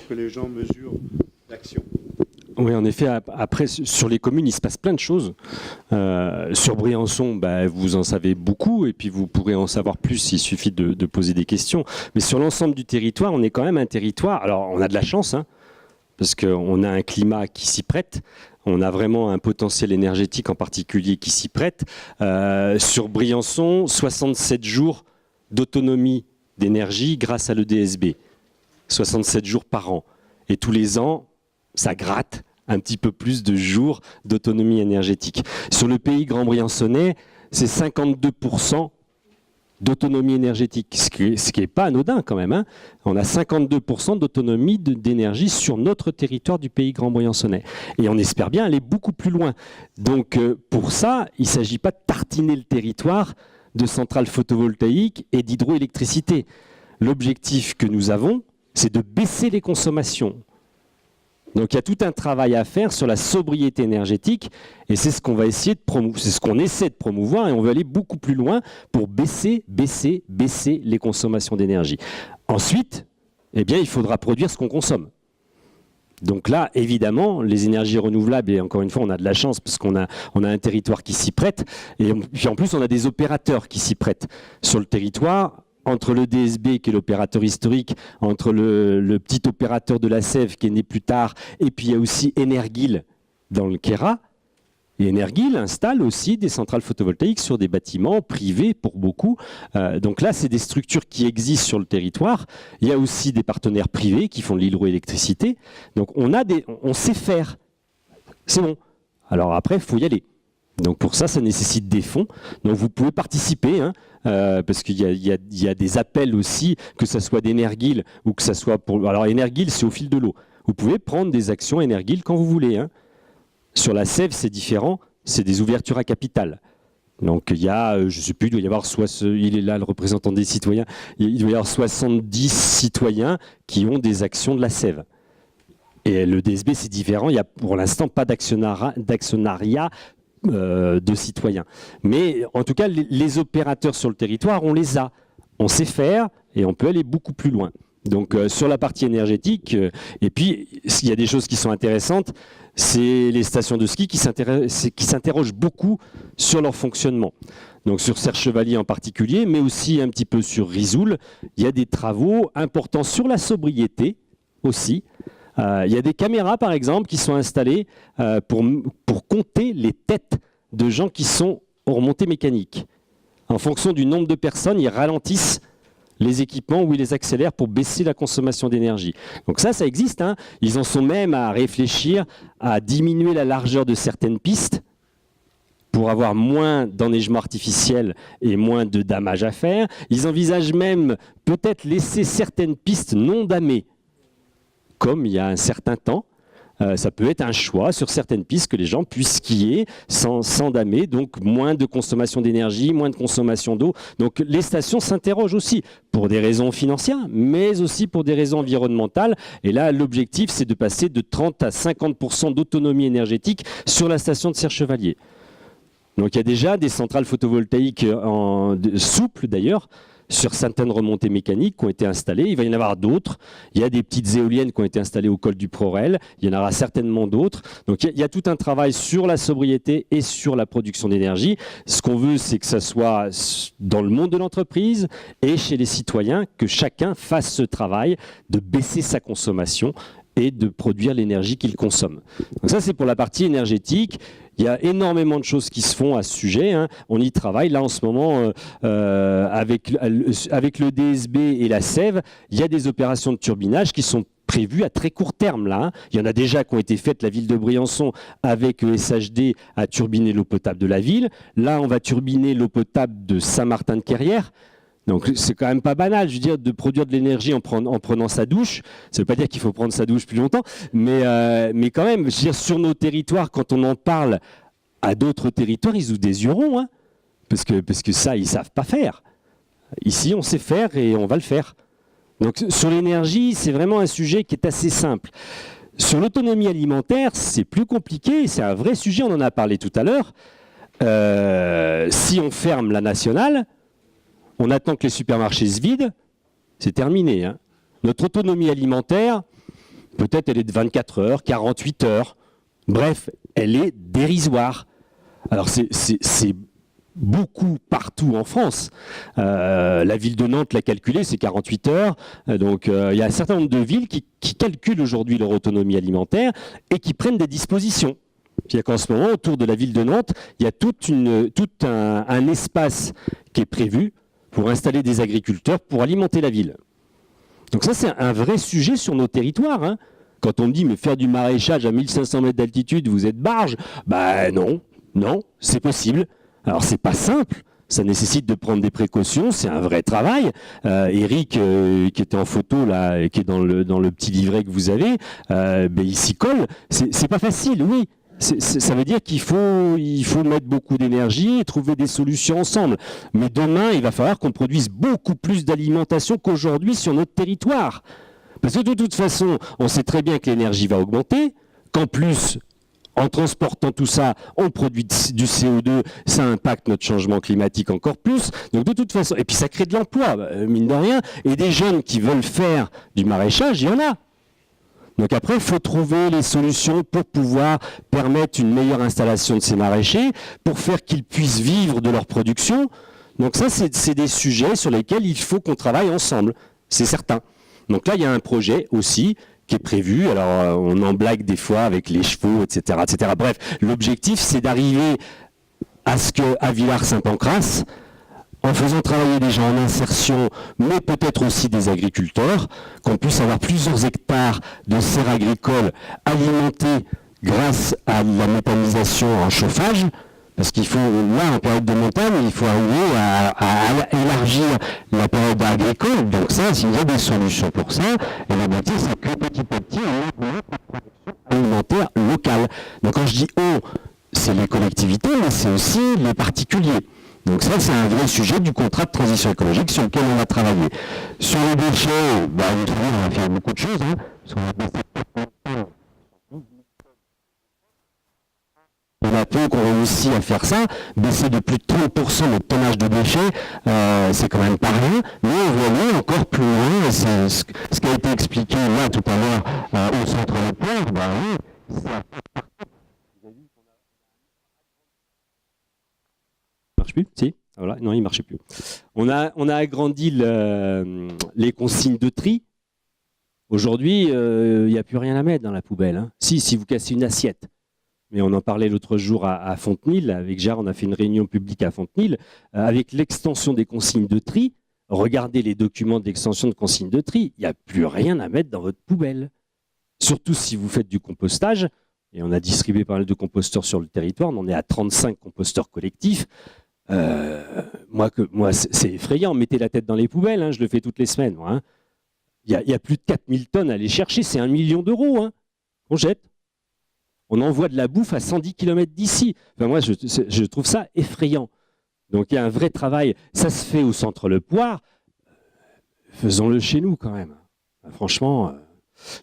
que les gens mesurent l'action. Oui, en effet, après, sur les communes, il se passe plein de choses. Sur Briançon, vous en savez beaucoup, et puis vous pourrez en savoir plus, il suffit de poser des questions. Mais sur l'ensemble du territoire, on est quand même un territoire, alors on a de la chance, hein, parce qu'on a un climat qui s'y prête, on a vraiment un potentiel énergétique en particulier qui s'y prête. Sur Briançon, 67 jours d'autonomie d'énergie grâce à l'EDSB. 67 jours par an. Et tous les ans, ça gratte un petit peu plus de jours d'autonomie énergétique. Sur le pays grand briançonnais, c'est 52% d'autonomie énergétique, ce qui est pas anodin quand même. Hein. On a 52% d'autonomie d'énergie sur notre territoire du pays grand briançonnais. Et on espère bien aller beaucoup plus loin. Donc pour ça, il ne s'agit pas de tartiner le territoire de centrales photovoltaïques et d'hydroélectricité. L'objectif que nous avons, c'est de baisser les consommations. Donc il y a tout un travail à faire sur la sobriété énergétique et c'est ce qu'on va essayer de promouvoir, c'est ce qu'on essaie de promouvoir et on veut aller beaucoup plus loin pour baisser les consommations d'énergie. Ensuite, eh bien, il faudra produire ce qu'on consomme. Donc là, évidemment, les énergies renouvelables, et encore une fois, on a de la chance parce qu'on a un territoire qui s'y prête et puis en plus, on a des opérateurs qui s'y prêtent sur le territoire. Entre le DSB, qui est l'opérateur historique, entre le petit opérateur de la Sève, qui est né plus tard, et puis il y a aussi Energuil dans le Queyras. Et Energuil installe aussi des centrales photovoltaïques sur des bâtiments privés pour beaucoup. Donc là, c'est des structures qui existent sur le territoire. Il y a aussi des partenaires privés qui font de l'hydroélectricité. Donc on sait faire. C'est bon. Alors après, il faut y aller. Donc pour ça, ça nécessite des fonds. Donc vous pouvez participer, hein, parce qu'il y a des appels aussi, que ce soit d'Energuil ou que ce soit pour... Alors Energuil, c'est au fil de l'eau. Vous pouvez prendre des actions Energuil quand vous voulez. Hein. Sur la Sève, c'est différent, c'est des ouvertures à capital. Donc il y a, je ne sais plus, il doit y avoir, il est là le représentant des citoyens, il doit y avoir 70 citoyens qui ont des actions de la Sève. Et le DSB, c'est différent, il n'y a pour l'instant pas d'actionnariat de citoyens. Mais en tout cas, les opérateurs sur le territoire, on les a. On sait faire et on peut aller beaucoup plus loin. Donc sur la partie énergétique, et puis il y a des choses qui sont intéressantes, c'est les stations de ski qui s'interrogent beaucoup sur leur fonctionnement. Donc sur Serre-Chevalier en particulier, mais aussi un petit peu sur Risoul, il y a des travaux importants sur la sobriété aussi. Il y a des caméras, par exemple, qui sont installées pour compter les têtes de gens qui sont aux remontées mécaniques. En fonction du nombre de personnes, ils ralentissent les équipements ou ils les accélèrent pour baisser la consommation d'énergie. Donc ça existe. Hein. Ils en sont même à réfléchir à diminuer la largeur de certaines pistes pour avoir moins d'enneigement artificiel et moins de damage à faire. Ils envisagent même peut-être laisser certaines pistes non damées, comme il y a un certain temps. Ça peut être un choix sur certaines pistes que les gens puissent skier sans damer, donc moins de consommation d'énergie, moins de consommation d'eau. Donc les stations s'interrogent aussi pour des raisons financières, mais aussi pour des raisons environnementales. Et là, l'objectif, c'est de passer de 30 à 50% d'autonomie énergétique sur la station de Serre-Chevalier. Donc il y a déjà des centrales photovoltaïques souples d'ailleurs, sur certaines remontées mécaniques qui ont été installées. Il va y en avoir d'autres. Il y a des petites éoliennes qui ont été installées au col du Prorel. Il y en aura certainement d'autres. Donc il y a tout un travail sur la sobriété et sur la production d'énergie. Ce qu'on veut, c'est que ça soit dans le monde de l'entreprise et chez les citoyens, que chacun fasse ce travail de baisser sa consommation et de produire l'énergie qu'il consomme. Donc ça, c'est pour la partie énergétique. Il y a énormément de choses qui se font à ce sujet. Hein. On y travaille. Là, en ce moment, avec le DSB et la Sève, il y a des opérations de turbinage qui sont prévues à très court terme. Là, hein. Il y en a déjà qui ont été faites. La ville de Briançon, avec SHD, a turbiné l'eau potable de la ville. Là, on va turbiner l'eau potable de Saint-Martin-de-Querrières. Donc c'est quand même pas banal, je veux dire, de produire de l'énergie en prenant sa douche. Ça veut pas dire qu'il faut prendre sa douche plus longtemps, mais quand même, je veux dire, sur nos territoires, quand on en parle à d'autres territoires, ils ouvrent des yeux ronds, hein, parce que ça, ils savent pas faire. Ici, on sait faire et on va le faire. Donc sur l'énergie, c'est vraiment un sujet qui est assez simple. Sur l'autonomie alimentaire, c'est plus compliqué, c'est un vrai sujet, on en a parlé tout à l'heure. Si on ferme la nationale, on attend que les supermarchés se vident, c'est terminé. Hein. Notre autonomie alimentaire, Peut-être elle est de 24 heures, 48 heures. Bref, elle est dérisoire. Alors c'est beaucoup partout en France. La ville de Nantes l'a calculé, c'est 48 heures. Donc il y a un certain nombre de villes qui calculent aujourd'hui leur autonomie alimentaire et qui prennent des dispositions. C'est-à-dire qu'en ce moment, autour de la ville de Nantes, il y a tout un espace qui est prévu pour installer des agriculteurs pour alimenter la ville. Donc ça, c'est un vrai sujet sur nos territoires, hein. Quand on me dit, mais faire du maraîchage à 1500 mètres d'altitude, vous êtes barge, ben non, c'est possible. Alors c'est pas simple, ça nécessite de prendre des précautions, c'est un vrai travail. Eric, qui était en photo là, et qui est dans le petit livret que vous avez, il s'y colle. C'est pas facile, oui. Ça veut dire qu'il faut mettre beaucoup d'énergie et trouver des solutions ensemble. Mais demain, il va falloir qu'on produise beaucoup plus d'alimentation qu'aujourd'hui sur notre territoire. Parce que de toute façon, on sait très bien que l'énergie va augmenter, qu'en plus, en transportant tout ça, on produit du CO2, ça impacte notre changement climatique encore plus. Donc de toute façon, et puis ça crée de l'emploi, mine de rien, et des jeunes qui veulent faire du maraîchage, il y en a. Donc après, il faut trouver les solutions pour pouvoir permettre une meilleure installation de ces maraîchers, pour faire qu'ils puissent vivre de leur production. Donc ça, c'est des sujets sur lesquels il faut qu'on travaille ensemble, c'est certain. Donc là, il y a un projet aussi qui est prévu. Alors, on en blague des fois avec les chevaux, etc., etc. Bref, l'objectif, c'est d'arriver à ce qu'à Villars-Saint-Pancrace, en faisant travailler des gens en insertion, mais peut-être aussi des agriculteurs, qu'on puisse avoir plusieurs hectares de serres agricoles alimentées grâce à la méthanisation en chauffage. Parce qu'il faut, là, en période de montagne, il faut arriver à élargir la période agricole. Donc ça, s'il y a des solutions pour ça, et l'objectif, c'est que petit à petit, on augmente la production alimentaire locale. Donc quand je dis on, c'est les collectivités, mais c'est aussi les particuliers. Donc ça, c'est un vrai sujet du contrat de transition écologique sur lequel on va travailler. Sur les déchets, vous trouvez, on va faire beaucoup de choses. Hein, parce qu'on va il y en a peu qui ont réussi à faire ça, baisser de plus de 30% le tonnage de déchets, c'est quand même pas rien, mais on veut aller encore plus loin, c'est ce qui a été expliqué là tout à l'heure au centre de Poire, oui, ça marche plus, si, voilà, non, il marchait plus. On a agrandi les consignes de tri. Aujourd'hui, il n'y a plus rien à mettre dans la poubelle. Hein. Si vous cassez une assiette. Mais on en parlait l'autre jour à Fontenil, avec Gérard, on a fait une réunion publique à Fontenil, avec l'extension des consignes de tri, regardez les documents d'extension de consignes de tri, il n'y a plus rien à mettre dans votre poubelle. Surtout si vous faites du compostage, et on a distribué pas mal de composteurs sur le territoire, on en est à 35 composteurs collectifs. Moi, c'est effrayant, mettez la tête dans les poubelles, hein, je le fais toutes les semaines. Moi, hein. Il y a plus de 4000 tonnes à aller chercher, c'est 1 million d'euros hein, qu'on jette. On envoie de la bouffe à 110 km d'ici. Enfin, moi, je trouve ça effrayant. Donc, il y a un vrai travail. Ça se fait au centre Le Poire. Faisons-le chez nous, quand même. Enfin, franchement.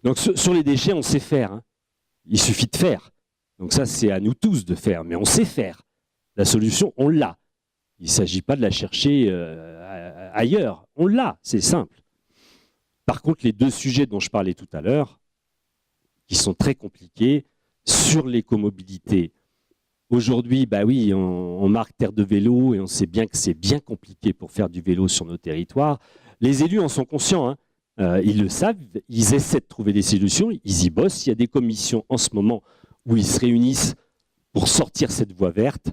Donc, sur les déchets, on sait faire. Hein. Il suffit de faire. Donc, ça, c'est à nous tous de faire. Mais on sait faire. La solution, on l'a. Il ne s'agit pas de la chercher ailleurs. On l'a. C'est simple. Par contre, les deux sujets dont je parlais tout à l'heure, qui sont très compliqués, sur l'écomobilité. Aujourd'hui, bah oui, on marque terre de vélo et on sait bien que c'est bien compliqué pour faire du vélo sur nos territoires. Les élus en sont conscients, hein. Ils le savent, ils essaient de trouver des solutions, ils y bossent. Il y a des commissions en ce moment où ils se réunissent pour sortir cette voie verte,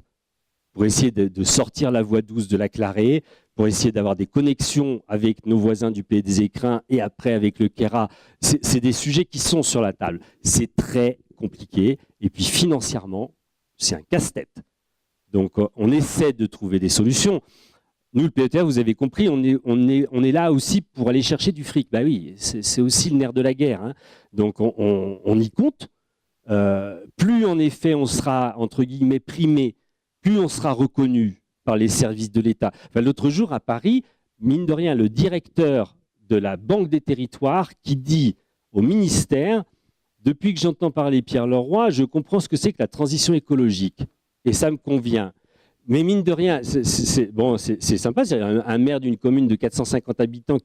pour essayer de sortir la voie douce de la Clarée, pour essayer d'avoir des connexions avec nos voisins du Pays des Écrins et après avec le Queyras. C'est des sujets qui sont sur la table. C'est très compliqué. Et puis financièrement, c'est un casse-tête. Donc on essaie de trouver des solutions. Nous, le PETR, vous avez compris, on est là aussi pour aller chercher du fric. Bah oui, c'est aussi le nerf de la guerre. Hein. Donc on y compte. Plus en effet on sera, entre guillemets, primé, plus on sera reconnu par les services de l'État. Enfin, l'autre jour à Paris, mine de rien, le directeur de la Banque des Territoires qui dit au ministère: depuis que j'entends parler Pierre Leroy, je comprends ce que c'est que la transition écologique. Et ça me convient. Mais mine de rien, c'est sympa, c'est un maire d'une commune de 450 habitants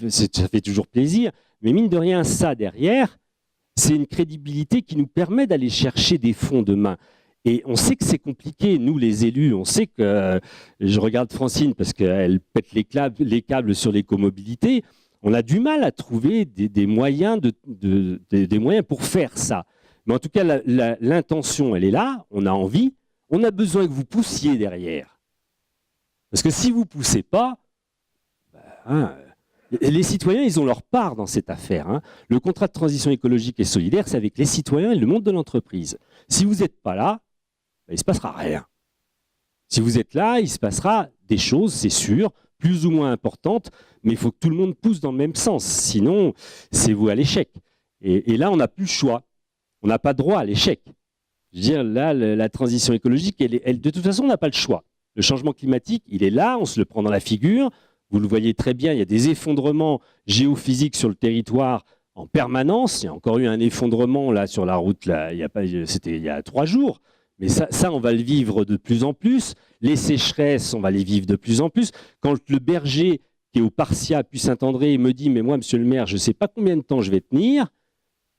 ça fait toujours plaisir. Mais mine de rien, ça derrière, c'est une crédibilité qui nous permet d'aller chercher des fonds demain. Et on sait que c'est compliqué, nous les élus, on sait que, je regarde Francine parce qu'elle pète les câbles sur l'écomobilité, on a du mal à trouver des moyens, des moyens pour faire ça. Mais en tout cas, l'intention, elle est là, on a envie, on a besoin que vous poussiez derrière. Parce que si vous ne poussez pas, les citoyens, ils ont leur part dans cette affaire. Hein. Le contrat de transition écologique et solidaire, c'est avec les citoyens et le monde de l'entreprise. Si vous n'êtes pas là, il ne se passera rien. Si vous êtes là, il se passera des choses, c'est sûr, plus ou moins importantes, mais il faut que tout le monde pousse dans le même sens. Sinon, c'est vous à l'échec. Et là, on n'a plus le choix. On n'a pas droit à l'échec. Je veux dire, là, la transition écologique, elle, de toute façon, on n'a pas le choix. Le changement climatique, il est là, on se le prend dans la figure. Vous le voyez très bien, il y a des effondrements géophysiques sur le territoire en permanence. Il y a encore eu un effondrement là, sur la route, là, c'était il y a 3 jours. Mais ça, on va le vivre de plus en plus. Les sécheresses, on va les vivre de plus en plus. Quand le berger qui est au Parcia, puis Saint-André, me dit « Mais moi, monsieur le maire, je ne sais pas combien de temps je vais tenir,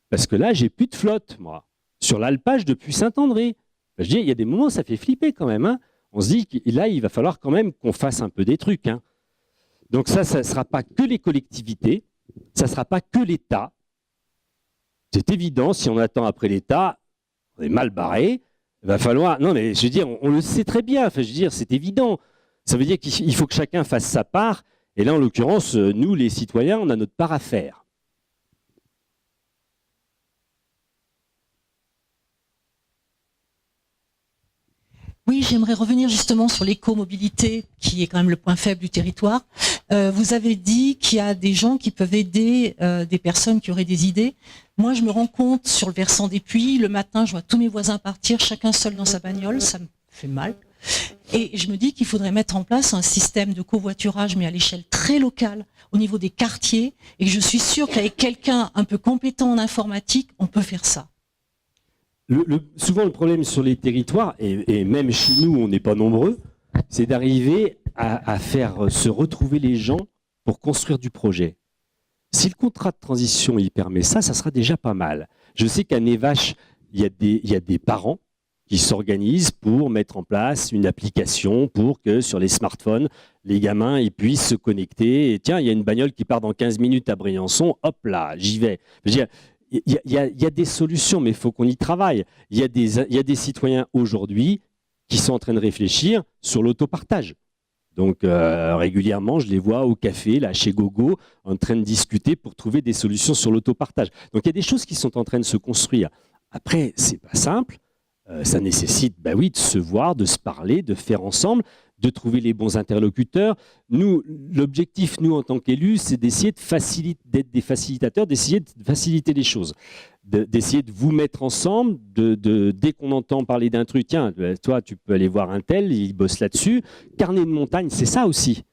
parce que là, j'ai plus de flotte, moi, sur l'alpage depuis Saint-André. » Je dis, il y a des moments, ça fait flipper quand même. Hein. On se dit que là, il va falloir quand même qu'on fasse un peu des trucs. Hein. Donc ça ne sera pas que les collectivités, ça ne sera pas que l'État. C'est évident, si on attend après l'État, on est mal barré. Il va falloir... Non, mais je veux dire, on le sait très bien. Enfin, je veux dire, c'est évident. Ça veut dire qu'il faut que chacun fasse sa part. Et là, en l'occurrence, nous, les citoyens, on a notre part à faire. Oui, j'aimerais revenir justement sur l'écomobilité, qui est quand même le point faible du territoire. Vous avez dit qu'il y a des gens qui peuvent aider des personnes qui auraient des idées. Moi, je me rends compte sur le versant des puits, le matin, je vois tous mes voisins partir, chacun seul dans sa bagnole, ça me fait mal. Et je me dis qu'il faudrait mettre en place un système de covoiturage, mais à l'échelle très locale, au niveau des quartiers, et je suis sûre qu'avec quelqu'un un peu compétent en informatique, on peut faire ça. Souvent, le problème sur les territoires, et même chez nous, on n'est pas nombreux, c'est d'arriver à faire se retrouver les gens pour construire du projet. Si le contrat de transition il permet ça, ça sera déjà pas mal. Je sais qu'à Névache, il y a des parents qui s'organisent pour mettre en place une application pour que sur les smartphones, les gamins ils puissent se connecter. Et tiens, il y a une bagnole qui part dans 15 minutes à Briançon, hop là, j'y vais. Je veux dire, il y a des solutions, mais il faut qu'on y travaille. Il y a des citoyens aujourd'hui qui sont en train de réfléchir sur l'autopartage. Donc régulièrement, je les vois au café, là, chez Gogo, en train de discuter pour trouver des solutions sur l'autopartage. Donc il y a des choses qui sont en train de se construire. Après, c'est pas simple. Ça nécessite, bah oui, de se voir, de se parler, de faire ensemble, de trouver les bons interlocuteurs. Nous, l'objectif, nous, en tant qu'élus, c'est d'essayer d'être des facilitateurs, d'essayer de faciliter les choses, d'essayer de vous mettre ensemble, dès qu'on entend parler d'un truc, tiens, toi, tu peux aller voir un tel, il bosse là-dessus. Carnet de montagne, c'est ça aussi.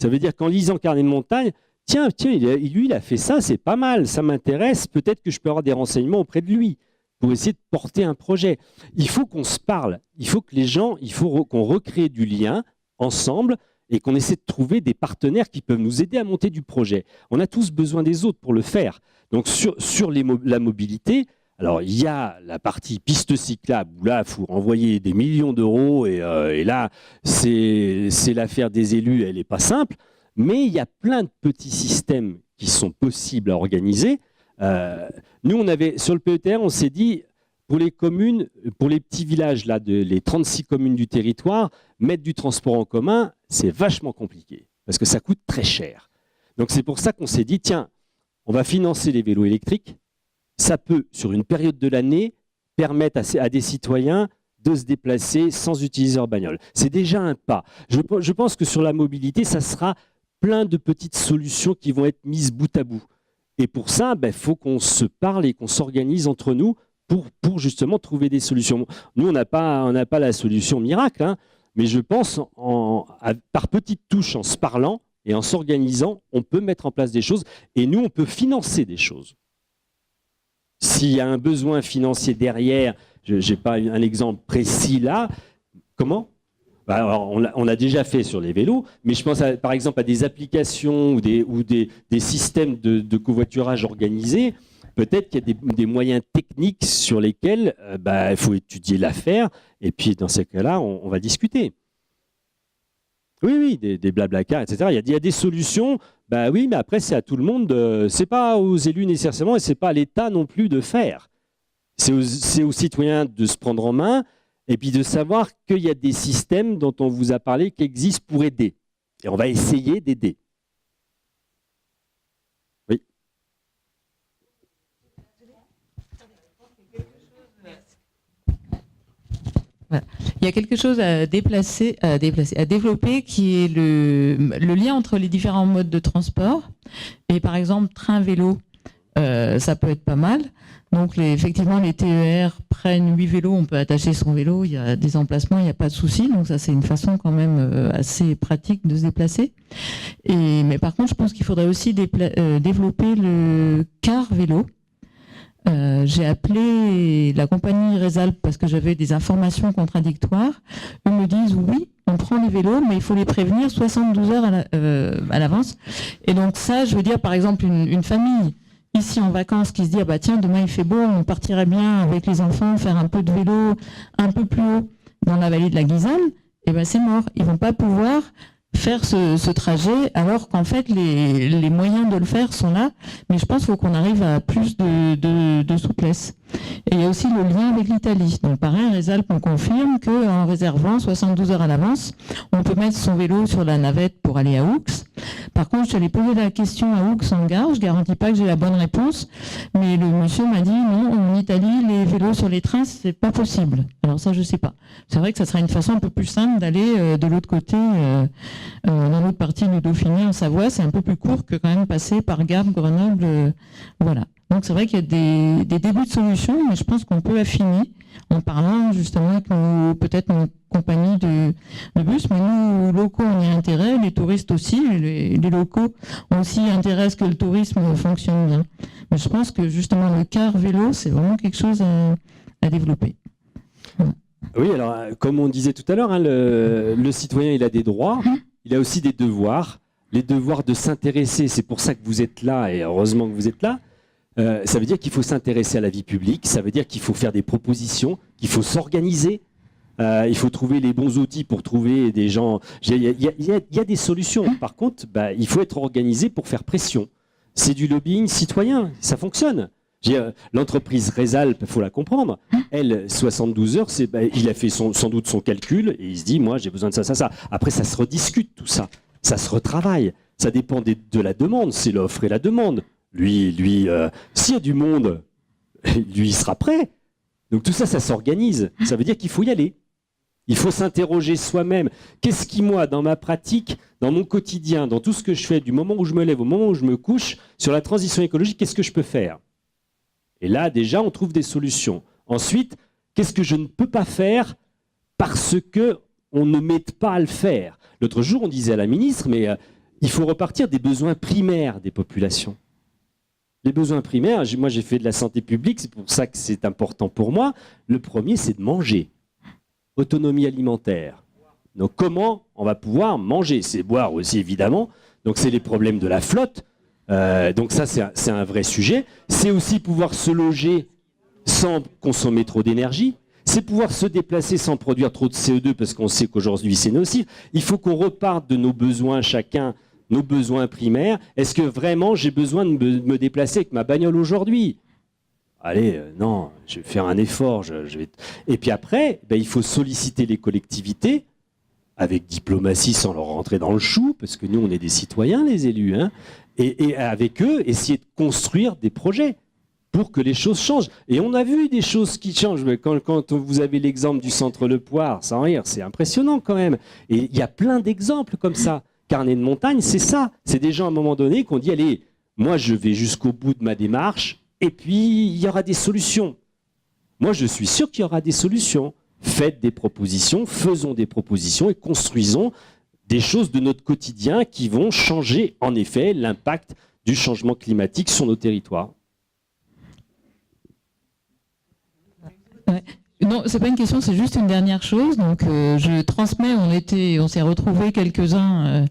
Ça veut dire qu'en lisant Carnet de montagne, tiens, lui, il a fait ça, c'est pas mal, ça m'intéresse, peut-être que je peux avoir des renseignements auprès de lui pour essayer de porter un projet. Il faut qu'on se parle, il faut que les gens, il faut qu'on recrée du lien ensemble et qu'on essaie de trouver des partenaires qui peuvent nous aider à monter du projet. On a tous besoin des autres pour le faire. Donc sur la mobilité, alors il y a la partie piste cyclable où là, il faut envoyer des millions d'euros et là, c'est l'affaire des élus, elle n'est pas simple, mais il y a plein de petits systèmes qui sont possibles à organiser. Nous, on avait sur le PETR, on s'est dit, pour les communes, pour les petits villages, là, les 36 communes du territoire, mettre du transport en commun, c'est vachement compliqué, parce que ça coûte très cher. Donc c'est pour ça qu'on s'est dit, tiens, on va financer les vélos électriques, ça peut, sur une période de l'année, permettre à des citoyens de se déplacer sans utiliser leur bagnole. C'est déjà un pas. Je pense que sur la mobilité, ça sera plein de petites solutions qui vont être mises bout à bout. Et pour ça, faut qu'on se parle et qu'on s'organise entre nous pour justement trouver des solutions. Nous, on n'a pas la solution miracle, hein, mais je pense par petites touches, en se parlant et en s'organisant, on peut mettre en place des choses et nous, on peut financer des choses. S'il y a un besoin financier derrière, je n'ai pas un exemple précis là, comment ? Alors, on l'a déjà fait sur les vélos, mais je pense par exemple à des applications ou des systèmes de covoiturage organisés. peut-être qu'il y a des moyens techniques sur lesquels il faut étudier l'affaire, et puis dans ces cas-là, on va discuter. Oui, des blablacars, etc. Il y a des solutions, oui, mais après, c'est à tout le monde, c'est pas aux élus nécessairement, et c'est pas à l'État non plus de faire. C'est aux citoyens de se prendre en main, et puis de savoir qu'il y a des systèmes dont on vous a parlé qui existent pour aider. Et on va essayer d'aider. Oui. Voilà. Il y a quelque chose à développer qui est le lien entre les différents modes de transport. Et par exemple, train-vélo, ça peut être pas mal. Donc effectivement, les TER prennent 8 vélos, on peut attacher son vélo, il y a des emplacements, il n'y a pas de souci. Donc ça, c'est une façon quand même assez pratique de se déplacer. Mais par contre, je pense qu'il faudrait aussi développer le car vélo. J'ai appelé la compagnie Resalp parce que j'avais des informations contradictoires. Eux me disent oui, on prend les vélos, mais il faut les prévenir 72 heures à l'avance. Et donc ça, je veux dire, par exemple, une famille ici en vacances qui se dit tiens, demain il fait beau, on partirait bien avec les enfants faire un peu de vélo un peu plus haut dans la vallée de la Guisane, c'est mort. Ils vont pas pouvoir faire ce trajet alors qu'en fait les moyens de le faire sont là, mais je pense qu'il faut qu'on arrive à plus de souplesse. Et il y a aussi le lien avec l'Italie. Donc pareil, Resalp me confirme qu'en réservant 72 heures à l'avance, on peut mettre son vélo sur la navette pour aller à Oux. Par contre, je suis allée poser la question à Oux en gare, je garantis pas que j'ai la bonne réponse, mais le monsieur m'a dit non, en Italie, les vélos sur les trains, c'est pas possible. Alors ça, je sais pas. C'est vrai que ça serait une façon un peu plus simple d'aller de l'autre côté, dans l'autre partie du Dauphiné, en Savoie. C'est un peu plus court que quand même passer par Gap, Grenoble, voilà. Donc c'est vrai qu'il y a des débuts de solutions, mais je pense qu'on peut affiner en parlant justement avec peut-être nos compagnies de bus, mais nous, locaux, on y a intérêt, les touristes aussi, les locaux ont aussi intérêt à ce que le tourisme fonctionne bien. Mais je pense que justement le car vélo, c'est vraiment quelque chose à développer. Voilà. Oui, alors comme on disait tout à l'heure, le citoyen, il a des droits, il a aussi des devoirs. Les devoirs de s'intéresser, c'est pour ça que vous êtes là, et heureusement que vous êtes là. Ça veut dire qu'il faut s'intéresser à la vie publique, ça veut dire qu'il faut faire des propositions, qu'il faut s'organiser, il faut trouver les bons outils pour trouver des gens. Il y a des solutions. Par contre, il faut être organisé pour faire pression. C'est du lobbying citoyen, ça fonctionne. L'entreprise Resalp, il faut la comprendre. Elle, 72 heures, il a fait sans doute son calcul et il se dit, moi j'ai besoin de ça. Après, ça se rediscute tout ça, ça se retravaille. Ça dépend de la demande, c'est l'offre et la demande. Lui, s'il y a du monde, lui, il sera prêt. Donc tout ça, ça s'organise. Ça veut dire qu'il faut y aller. Il faut s'interroger soi-même. Qu'est-ce qui, moi, dans ma pratique, dans mon quotidien, dans tout ce que je fais, du moment où je me lève au moment où je me couche, sur la transition écologique, qu'est-ce que je peux faire? Et là, déjà, on trouve des solutions. Ensuite, qu'est-ce que je ne peux pas faire parce qu'on ne m'aide pas à le faire? L'autre jour, on disait à la ministre, mais il faut repartir des besoins primaires des populations. Les besoins primaires, moi j'ai fait de la santé publique, c'est pour ça que c'est important pour moi. Le premier, c'est de manger. Autonomie alimentaire. Donc comment on va pouvoir manger? C'est boire aussi, évidemment. Donc c'est les problèmes de la flotte. Donc ça, c'est un vrai sujet. C'est aussi pouvoir se loger sans consommer trop d'énergie. C'est pouvoir se déplacer sans produire trop de CO2, parce qu'on sait qu'aujourd'hui c'est nocif. Il faut qu'on reparte de nos besoins chacun, nos besoins primaires. Est-ce que vraiment j'ai besoin de me déplacer avec ma bagnole aujourd'hui? Allez, non, je vais faire un effort. Et puis après, il faut solliciter les collectivités avec diplomatie sans leur rentrer dans le chou, parce que nous, on est des citoyens, les élus, hein, et avec eux, essayer de construire des projets pour que les choses changent. Et on a vu des choses qui changent. Quand vous avez l'exemple du centre Le Poire, sans rire, c'est impressionnant quand même. Et il y a plein d'exemples comme ça. Carnet de montagne, c'est ça. C'est des gens à un moment donné qui ont dit, allez, moi je vais jusqu'au bout de ma démarche et puis il y aura des solutions. Moi je suis sûr qu'il y aura des solutions. Faites des propositions, faisons des propositions et construisons des choses de notre quotidien qui vont changer en effet l'impact du changement climatique sur nos territoires. Ouais. Non, c'est pas une question, c'est juste une dernière chose. Donc, je transmets. On s'est retrouvés quelques-uns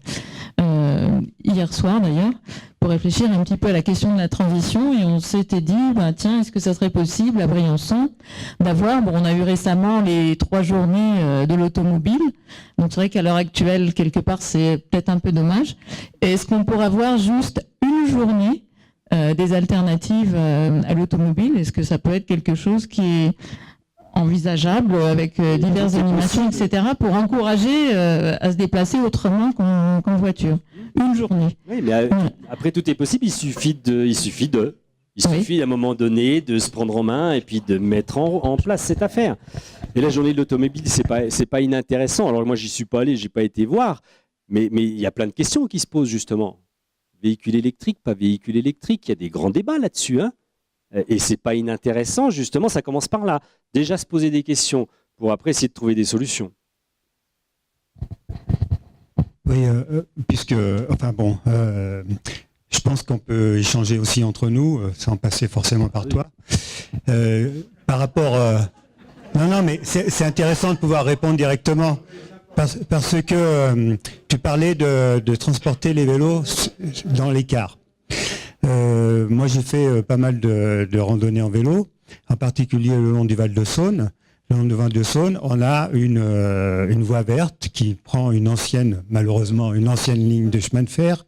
hier hier soir d'ailleurs, pour réfléchir un petit peu à la question de la transition, et on s'était dit, tiens, est-ce que ça serait possible à Briançon d'avoir, on a eu récemment les 3 journées de l'automobile, donc c'est vrai qu'à l'heure actuelle, quelque part, c'est peut-être un peu dommage. Est-ce qu'on pourrait avoir juste une journée des alternatives à l'automobile? Est-ce que ça peut être quelque chose qui est envisageable avec diverses animations, etc., pour encourager à se déplacer autrement qu'en voiture? Une journée. Oui, mais après tout est possible, il suffit à un moment donné de se prendre en main et puis de mettre en place cette affaire. Et la journée de l'automobile, c'est pas inintéressant. Alors moi, j'y suis pas allé, j'ai pas été voir, mais il y a plein de questions qui se posent justement. Véhicule électrique, pas véhicule électrique, il y a des grands débats là-dessus, hein. Et c'est pas inintéressant, justement, ça commence par là. Déjà se poser des questions pour après essayer de trouver des solutions. Oui, je pense qu'on peut échanger aussi entre nous, sans passer forcément par toi. Par rapport... Non, mais c'est intéressant de pouvoir répondre directement. Parce que tu parlais de transporter les vélos dans les cars. Moi, j'ai fait pas mal de randonnées en vélo, en particulier le long du Val-de-Saône. Le long du Val-de-Saône, on a une voie verte qui prend malheureusement une ancienne ligne de chemin de fer.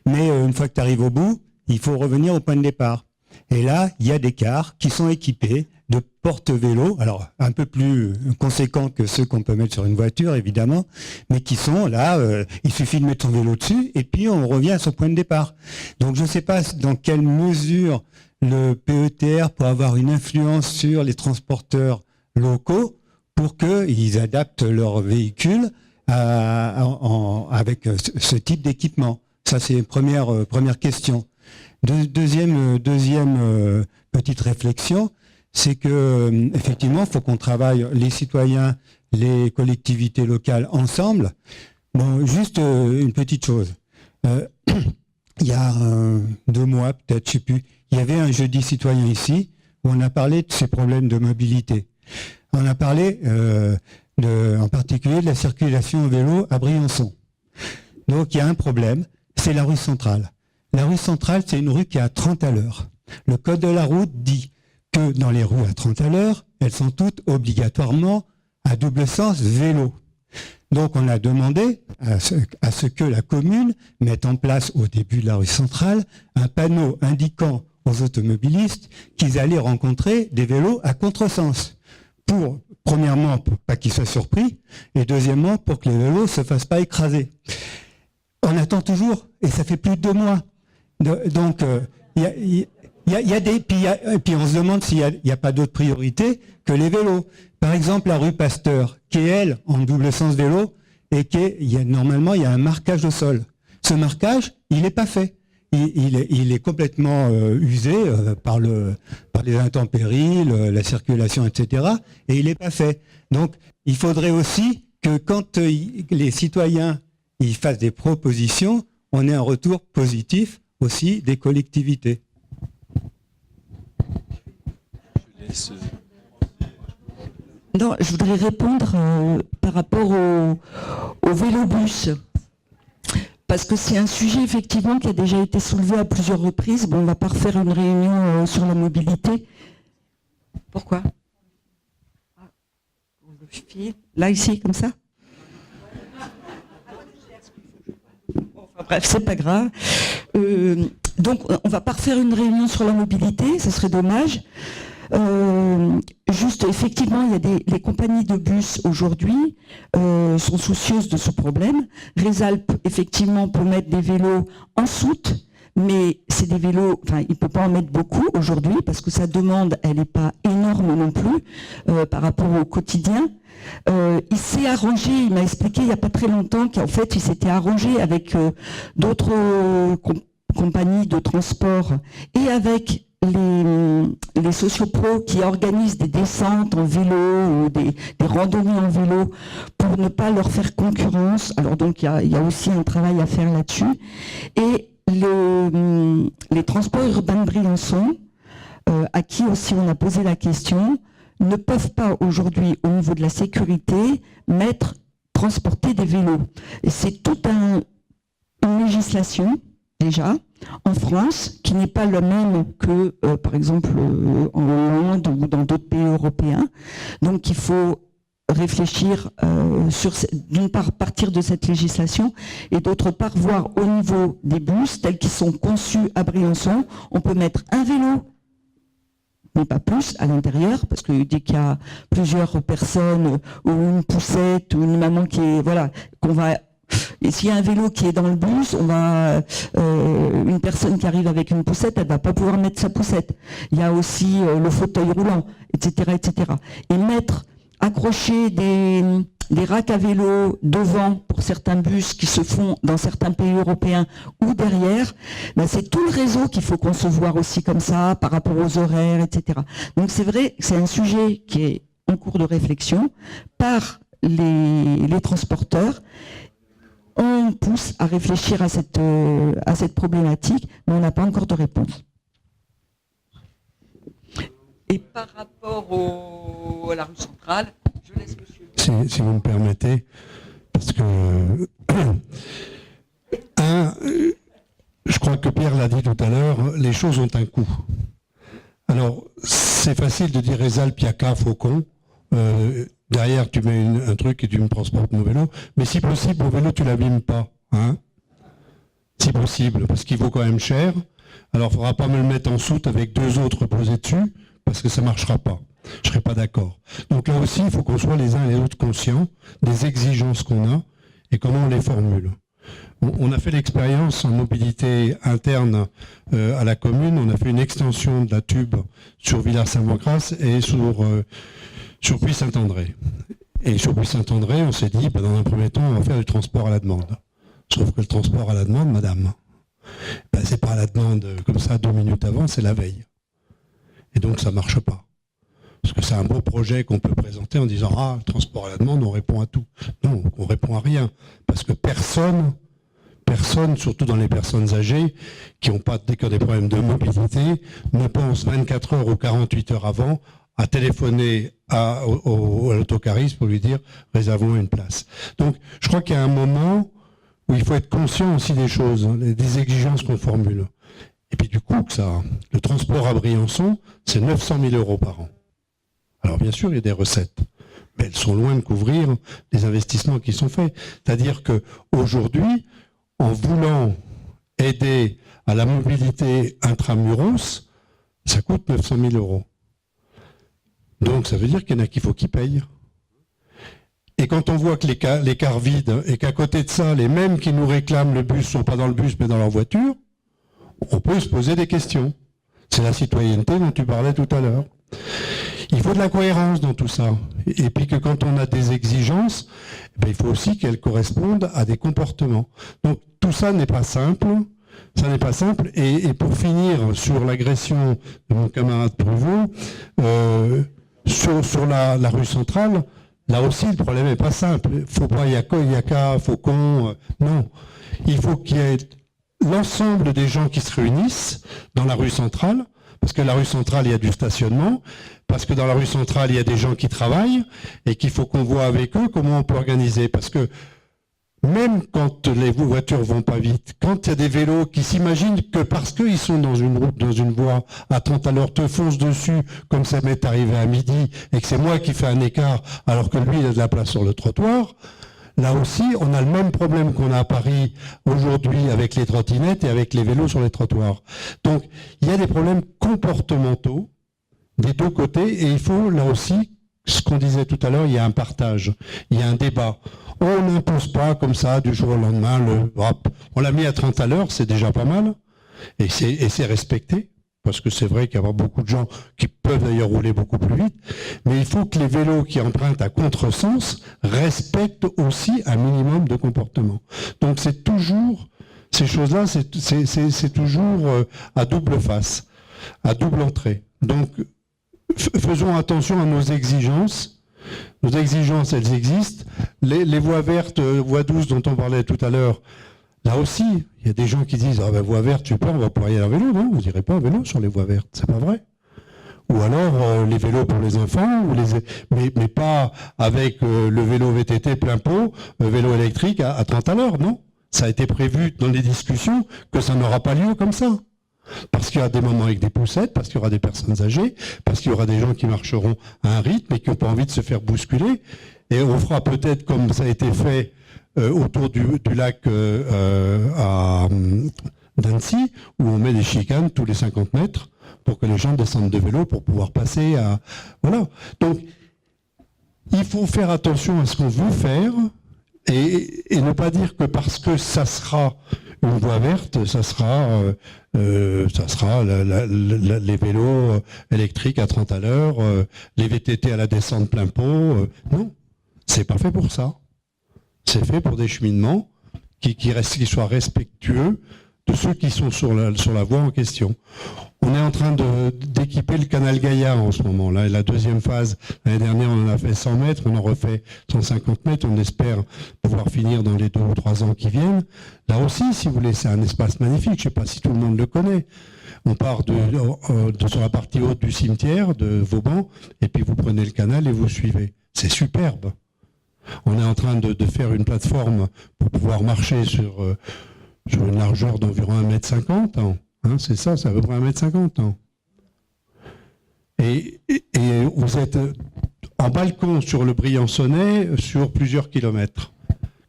Mais une fois que tu arrives au bout, il faut revenir au point de départ. Et là, il y a des cars qui sont équipés de porte-vélos, alors un peu plus conséquents que ceux qu'on peut mettre sur une voiture, évidemment, mais qui sont là, il suffit de mettre son vélo dessus, et puis on revient à son point de départ. Donc je ne sais pas dans quelle mesure le PETR peut avoir une influence sur les transporteurs locaux pour qu'ils adaptent leur véhicule avec ce type d'équipement. Ça, c'est une première question. Deuxième petite réflexion, c'est que effectivement, il faut qu'on travaille les citoyens, les collectivités locales ensemble. Bon, juste une petite chose. Il y a 2 mois, peut-être, je sais plus, il y avait un jeudi citoyen ici où on a parlé de ces problèmes de mobilité. On a parlé en particulier de la circulation au vélo à Briançon. Donc il y a un problème, c'est la rue centrale. La rue centrale, c'est une rue qui est à 30 à l'heure. Le code de la route dit que dans les rues à 30 à l'heure, elles sont toutes obligatoirement à double sens vélo. Donc on a demandé à ce que la commune mette en place au début de la rue centrale un panneau indiquant aux automobilistes qu'ils allaient rencontrer des vélos à contresens. Premièrement, pour pas qu'ils soient surpris, et deuxièmement, pour que les vélos ne se fassent pas écraser. On attend toujours, et ça fait plus de 2 mois. Donc, puis on se demande s'il n'y a pas d'autres priorités que les vélos. Par exemple, la rue Pasteur, qui est, elle, en double sens vélo, et normalement, il y a un marquage au sol. Ce marquage, il n'est pas fait. Il est complètement usé par les intempéries, la circulation, etc. Et il n'est pas fait. Donc, il faudrait aussi que quand les citoyens ils fassent des propositions, on ait un retour positif aussi des collectivités. Non, je voudrais répondre par rapport au vélobus. Parce que c'est un sujet effectivement qui a déjà été soulevé à plusieurs reprises. Bon, on ne va pas refaire une réunion sur la mobilité. Pourquoi? Là, ici, comme ça? Enfin, bref, c'est pas grave. Donc, on ne va pas refaire une réunion sur la mobilité, ce serait dommage. Juste, effectivement, il y a les compagnies de bus aujourd'hui sont soucieuses de ce problème. Résalp, effectivement, peut mettre des vélos en soute, mais c'est des vélos, enfin, il ne peut pas en mettre beaucoup aujourd'hui parce que sa demande, elle n'est pas énorme non plus par rapport au quotidien. Il s'est arrangé, il m'a expliqué il n'y a pas très longtemps qu'en fait, il s'était arrangé avec d'autres compagnies de transport et avec les sociopros qui organisent des descentes en vélo ou des randonnées en vélo pour ne pas leur faire concurrence. Alors donc il y a aussi un travail à faire là-dessus. Et les transports urbains de Briançon, à qui aussi on a posé la question, ne peuvent pas aujourd'hui au niveau de la sécurité transporter des vélos. Et c'est toute une législation déjà, en France, qui n'est pas le même que, par exemple, en Hollande ou dans d'autres pays européens. Donc il faut réfléchir d'une part partir de cette législation et d'autre part voir au niveau des bus tels qu'ils sont conçus à Briançon, on peut mettre un vélo mais pas plus à l'intérieur, parce que dès qu'il y a plusieurs personnes ou une poussette ou une maman qui est qu'on va. Et s'il y a un vélo qui est dans le bus, on va une personne qui arrive avec une poussette, elle va pas pouvoir mettre sa poussette. Il y a aussi le fauteuil roulant, etc., etc. Et accrocher des racks à vélo devant pour certains bus qui se font dans certains pays européens ou derrière, c'est tout le réseau qu'il faut concevoir aussi comme ça par rapport aux horaires, etc. Donc c'est vrai que c'est un sujet qui est en cours de réflexion par les transporteurs. On pousse à réfléchir à cette problématique, mais on n'a pas encore de réponse. Et par rapport à la rue centrale, je laisse monsieur. Si vous me permettez, parce que je crois que Pierre l'a dit tout à l'heure, les choses ont un coût. Alors, c'est facile de dire Rézal, Piaca, Faucon. Derrière, tu mets un truc et tu me transportes mon vélo. Mais si possible, mon vélo, tu l'abîmes pas. Hein, si possible, parce qu'il vaut quand même cher. Alors, il ne faudra pas me le mettre en soute avec deux autres posés dessus, parce que ça ne marchera pas. Je ne serai pas d'accord. Donc là aussi, il faut qu'on soit les uns et les autres conscients des exigences qu'on a et comment on les formule. On a fait l'expérience en mobilité interne à la commune. On a fait une extension de la tube sur Villars-Saint-Pancras et sur Puy-Saint-André. Et sur Puy-Saint-André, on s'est dit, dans un premier temps, on va faire du transport à la demande. Sauf que le transport à la demande, madame, c'est pas à la demande comme ça 2 minutes avant, c'est la veille. Et donc ça marche pas. Parce que c'est un beau projet qu'on peut présenter en disant « Ah, transport à la demande, on répond à tout ». Non, on répond à rien. Parce que personne, surtout dans les personnes âgées, qui n'ont pas des problèmes de mobilité, ne pense 24 heures ou 48 heures avant à téléphoner à l'autocariste pour lui dire « Réservons une place ». Donc, je crois qu'il y a un moment où il faut être conscient aussi des choses, des exigences qu'on formule. Et puis du coup, le transport à Briançon, c'est 900 000 € par an. Alors bien sûr, il y a des recettes, mais elles sont loin de couvrir les investissements qui sont faits. C'est-à-dire qu'aujourd'hui, en voulant aider à la mobilité intramuros, ça coûte 900 000 €. Donc ça veut dire qu'il y en a qu'il faut qu'ils payent. Et quand on voit que les cars vides, et qu'à côté de ça, les mêmes qui nous réclament le bus ne sont pas dans le bus mais dans leur voiture, on peut se poser des questions. C'est la citoyenneté dont tu parlais tout à l'heure. Il faut de la cohérence dans tout ça. Et puis que quand on a des exigences, il faut aussi qu'elles correspondent à des comportements. Donc tout ça n'est pas simple. Ça n'est pas simple. Et pour finir sur l'agression de mon camarade Pruvot, sur la rue centrale, là aussi le problème n'est pas simple. Faut pas Yaka, Faucon, non. Il faut qu'il y ait l'ensemble des gens qui se réunissent dans la rue centrale, parce que la rue centrale, il y a du stationnement, parce que dans la rue centrale, il y a des gens qui travaillent, et qu'il faut qu'on voit avec eux comment on peut organiser. Parce que même quand les voitures vont pas vite, quand il y a des vélos qui s'imaginent que parce qu'ils sont dans une route, dans une voie, à 30 à l'heure, te foncent dessus, comme ça m'est arrivé à midi, et que c'est moi qui fais un écart, alors que lui, il a de la place sur le trottoir, là aussi, on a le même problème qu'on a à Paris aujourd'hui avec les trottinettes et avec les vélos sur les trottoirs. Donc, il y a des problèmes comportementaux des deux côtés, et il faut, là aussi, ce qu'on disait tout à l'heure, il y a un partage, il y a un débat. On n'impose pas comme ça du jour au lendemain, on l'a mis à 30 à l'heure, c'est déjà pas mal, et c'est respecté, parce que c'est vrai qu'il y a beaucoup de gens qui peuvent d'ailleurs rouler beaucoup plus vite, mais il faut que les vélos qui empruntent à contresens respectent aussi un minimum de comportement. Donc c'est toujours, ces choses-là, c'est toujours à double face, à double entrée. Donc faisons attention à nos exigences. Nos exigences, elles existent. Les voies vertes, voies douces dont on parlait tout à l'heure, là aussi, il y a des gens qui disent « Ah ben voie verte, super, on va pouvoir y aller à vélo. » Non, vous n'irez pas à vélo sur les voies vertes, c'est pas vrai. Ou alors les vélos pour les enfants, mais pas avec le vélo VTT plein pot, vélo électrique à 30 à l'heure, non. Ça a été prévu dans les discussions que ça n'aura pas lieu comme ça. Parce qu'il y a des moments avec des poussettes, parce qu'il y aura des personnes âgées, parce qu'il y aura des gens qui marcheront à un rythme et qui n'ont pas envie de se faire bousculer. Et on fera peut-être comme ça a été fait autour du lac d'Annecy, où on met des chicanes tous les 50 mètres pour que les gens descendent de vélo pour pouvoir passer à... Voilà. Donc, il faut faire attention à ce qu'on veut faire et ne pas dire que parce que ça sera une voie verte, ça sera les vélos électriques à 30 à l'heure, les VTT à la descente plein pot. Non, c'est pas fait pour ça. C'est fait pour des cheminements qui soient respectueux de ceux qui sont sur la voie en question. On est en train d'équiper le canal Gaillard en ce moment. Là, la deuxième phase, l'année dernière, on en a fait 100 mètres, on en refait 150 mètres. On espère pouvoir finir dans les 2 ou 3 ans qui viennent. Là aussi, si vous voulez, c'est un espace magnifique. Je ne sais pas si tout le monde le connaît. On part sur la partie haute du cimetière de Vauban, et puis vous prenez le canal et vous suivez. C'est superbe. On est en train de faire une plateforme pour pouvoir marcher sur une largeur d'environ 1,50 m. Hein, c'est ça, c'est à peu près 1,50 m. Et vous êtes en balcon sur le Briançonnais sur plusieurs kilomètres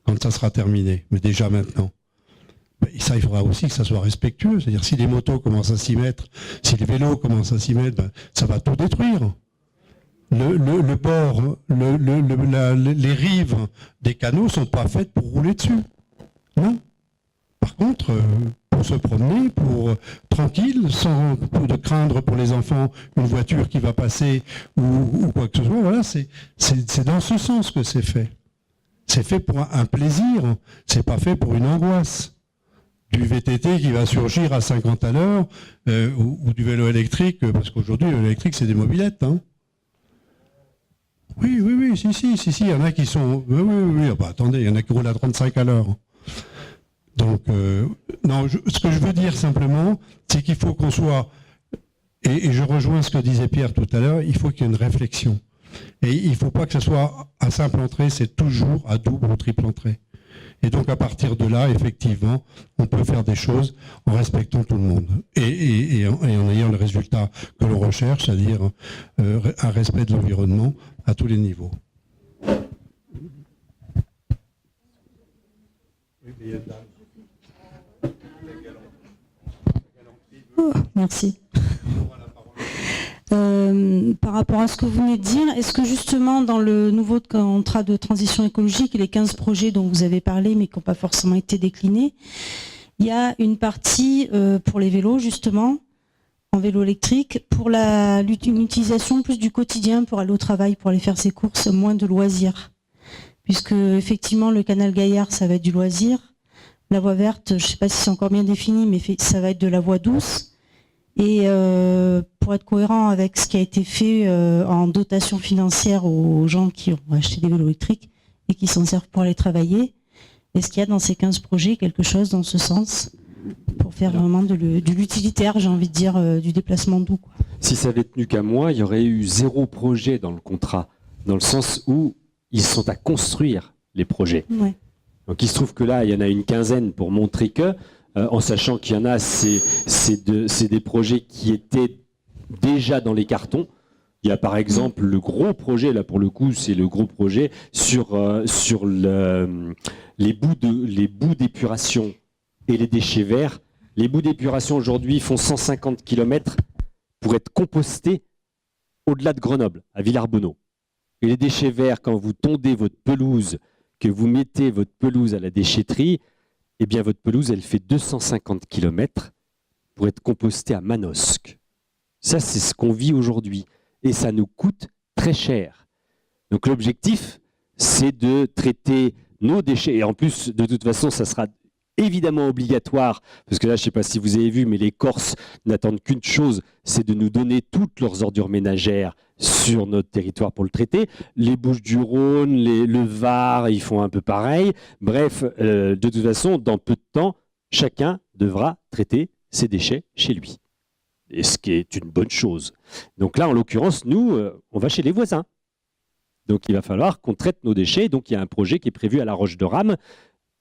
quand ça sera terminé, mais déjà maintenant. Et ça, il faudra aussi que ça soit respectueux. C'est-à-dire, si les motos commencent à s'y mettre, si les vélos commencent à s'y mettre, ça va tout détruire. Le port, les rives des canaux ne sont pas faites pour rouler dessus. Non. Par contre, pour se promener, pour tranquille, sans de craindre pour les enfants une voiture qui va passer ou quoi que ce soit, voilà, c'est dans ce sens que c'est fait. C'est fait pour un plaisir, c'est pas fait pour une angoisse. Du VTT qui va surgir à 50 à l'heure ou du vélo électrique, parce qu'aujourd'hui, le vélo électrique, c'est des mobylettes. Hein. Oui, si, il y en a qui sont... Oui, bah, attendez, il y en a qui roulent à 35 à l'heure. Donc, non, ce que je veux dire simplement, c'est qu'il faut qu'on soit, et je rejoins ce que disait Pierre tout à l'heure, il faut qu'il y ait une réflexion. Et il ne faut pas que ce soit à simple entrée, c'est toujours à double ou triple entrée. Et donc, à partir de là, effectivement, on peut faire des choses en respectant tout le monde. Et en ayant le résultat que l'on recherche, c'est-à-dire un respect de l'environnement à tous les niveaux. Merci. Par rapport à ce que vous venez de dire, est-ce que justement dans le nouveau contrat de transition écologique et les 15 projets dont vous avez parlé mais qui n'ont pas forcément été déclinés, il y a une partie pour les vélos justement, en vélo électrique, pour l'utilisation plus du quotidien pour aller au travail, pour aller faire ses courses, moins de loisirs. Puisque effectivement le canal Gaillard ça va être du loisir, la voie verte, je ne sais pas si c'est encore bien défini, mais ça va être de la voie douce. Et pour être cohérent avec ce qui a été fait en dotation financière aux gens qui ont acheté des vélos électriques et qui s'en servent pour aller travailler, est-ce qu'il y a dans ces 15 projets quelque chose dans ce sens pour faire vraiment de l'utilitaire, j'ai envie de dire, du déplacement doux, quoi. Si ça avait tenu qu'à moi, il y aurait eu 0 projet dans le contrat, dans le sens où ils sont à construire les projets. Ouais. Donc il se trouve que là, il y en a une quinzaine pour montrer que, en sachant qu'il y en a, c'est des projets qui étaient déjà dans les cartons. Il y a par exemple le gros projet, là pour le coup, c'est le gros projet sur les bouts d'épuration et les déchets verts. Les bouts d'épuration aujourd'hui font 150 km pour être compostés au-delà de Grenoble, à Villarbonneau. Et les déchets verts, quand vous tondez votre pelouse, que vous mettez votre pelouse à la déchetterie, eh bien votre pelouse, elle fait 250 km pour être compostée à Manosque. Ça, c'est ce qu'on vit aujourd'hui. Et ça nous coûte très cher. Donc l'objectif, c'est de traiter nos déchets. Et en plus, de toute façon, ça sera évidemment obligatoire, parce que là, je ne sais pas si vous avez vu, mais les Corses n'attendent qu'une chose, c'est de nous donner toutes leurs ordures ménagères sur notre territoire pour le traiter. Les Bouches-du-Rhône, le Var, ils font un peu pareil. Bref, de toute façon, dans peu de temps, chacun devra traiter ses déchets chez lui. Et ce qui est une bonne chose. Donc là, en l'occurrence, nous, on va chez les voisins. Donc il va falloir qu'on traite nos déchets. Donc il y a un projet qui est prévu à La Roche de Rame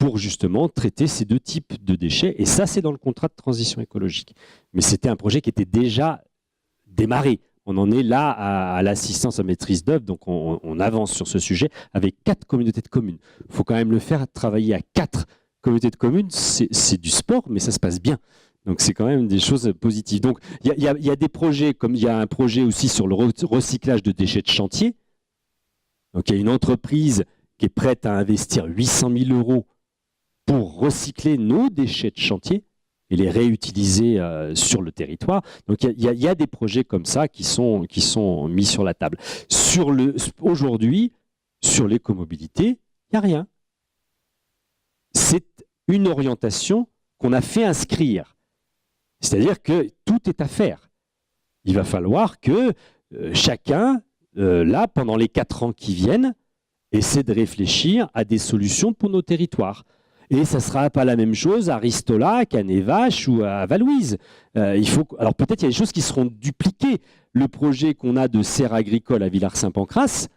pour justement traiter ces deux types de déchets. Et ça, c'est dans le contrat de transition écologique. Mais c'était un projet qui était déjà démarré. On en est là à l'assistance à maîtrise d'œuvre, donc on avance sur ce sujet avec 4 communautés de communes. Il faut quand même le faire, travailler à 4 communautés de communes, c'est du sport, mais ça se passe bien. Donc c'est quand même des choses positives. Donc il y a des projets, comme il y a un projet aussi sur le recyclage de déchets de chantier. Donc il y a une entreprise qui est prête à investir 800 000 € pour recycler nos déchets de chantier et les réutiliser sur le territoire. Donc il y a des projets comme ça qui sont mis sur la table. Aujourd'hui, sur l'écomobilité, il n'y a rien. C'est une orientation qu'on a fait inscrire. C'est-à-dire que tout est à faire. Il va falloir que chacun, là, pendant les 4 ans qui viennent, essaie de réfléchir à des solutions pour nos territoires. Et ça ne sera pas la même chose à Ristolac, à Névache ou à Valouise. Alors peut-être il y a des choses qui seront dupliquées. Le projet qu'on a de serre agricole à Villars-Saint-Pancrace,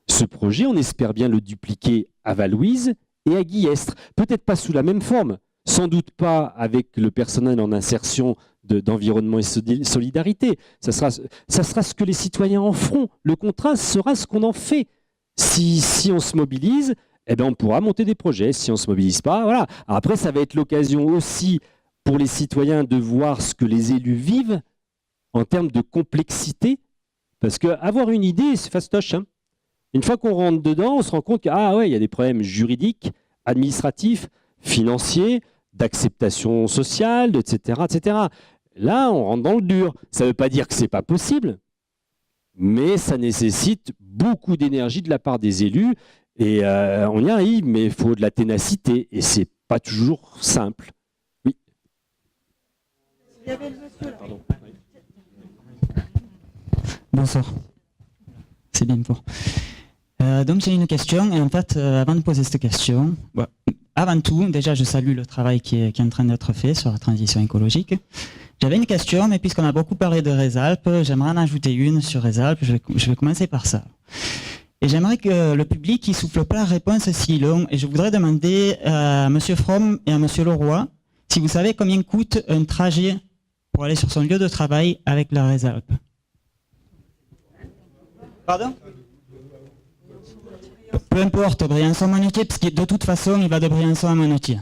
ce projet, on espère bien le dupliquer à Valouise et à Guillestre. Peut-être pas sous la même forme, sans doute pas avec le personnel en insertion d'environnement et solidarité. Ça sera ce que les citoyens en feront. Le contrat sera ce qu'on en fait. Si on se mobilise, eh bien on pourra monter des projets. Si on ne se mobilise pas, voilà. Après, ça va être l'occasion aussi pour les citoyens de voir ce que les élus vivent en termes de complexité. Parce qu'avoir une idée, c'est fastoche. Hein. Une fois qu'on rentre dedans, on se rend compte qu'il y a des problèmes juridiques, administratifs, financiers, d'acceptation sociale, etc., etc. Là, on rentre dans le dur. Ça ne veut pas dire que ce n'est pas possible, mais ça nécessite beaucoup d'énergie de la part des élus. Et on y arrive, mais il faut de la ténacité. Et ce n'est pas toujours simple. Oui. Pardon. Bonsoir. C'est bien pour. Donc j'ai une question. Et en fait, avant de poser cette question, avant tout, déjà je salue le travail qui est en train d'être fait sur la transition écologique. J'avais une question, mais puisqu'on a beaucoup parlé de Résalp, j'aimerais en ajouter une sur Résalp. Je vais commencer par ça. Et j'aimerais que le public ne souffle pas la réponse si long. Et je voudrais demander à M. Fromm et à M. Leroy si vous savez combien coûte un trajet pour aller sur son lieu de travail avec la Résalp. Pardon ? Peu importe, Briançon-Monetier, parce que de toute façon, il va de Briançon à Monetier.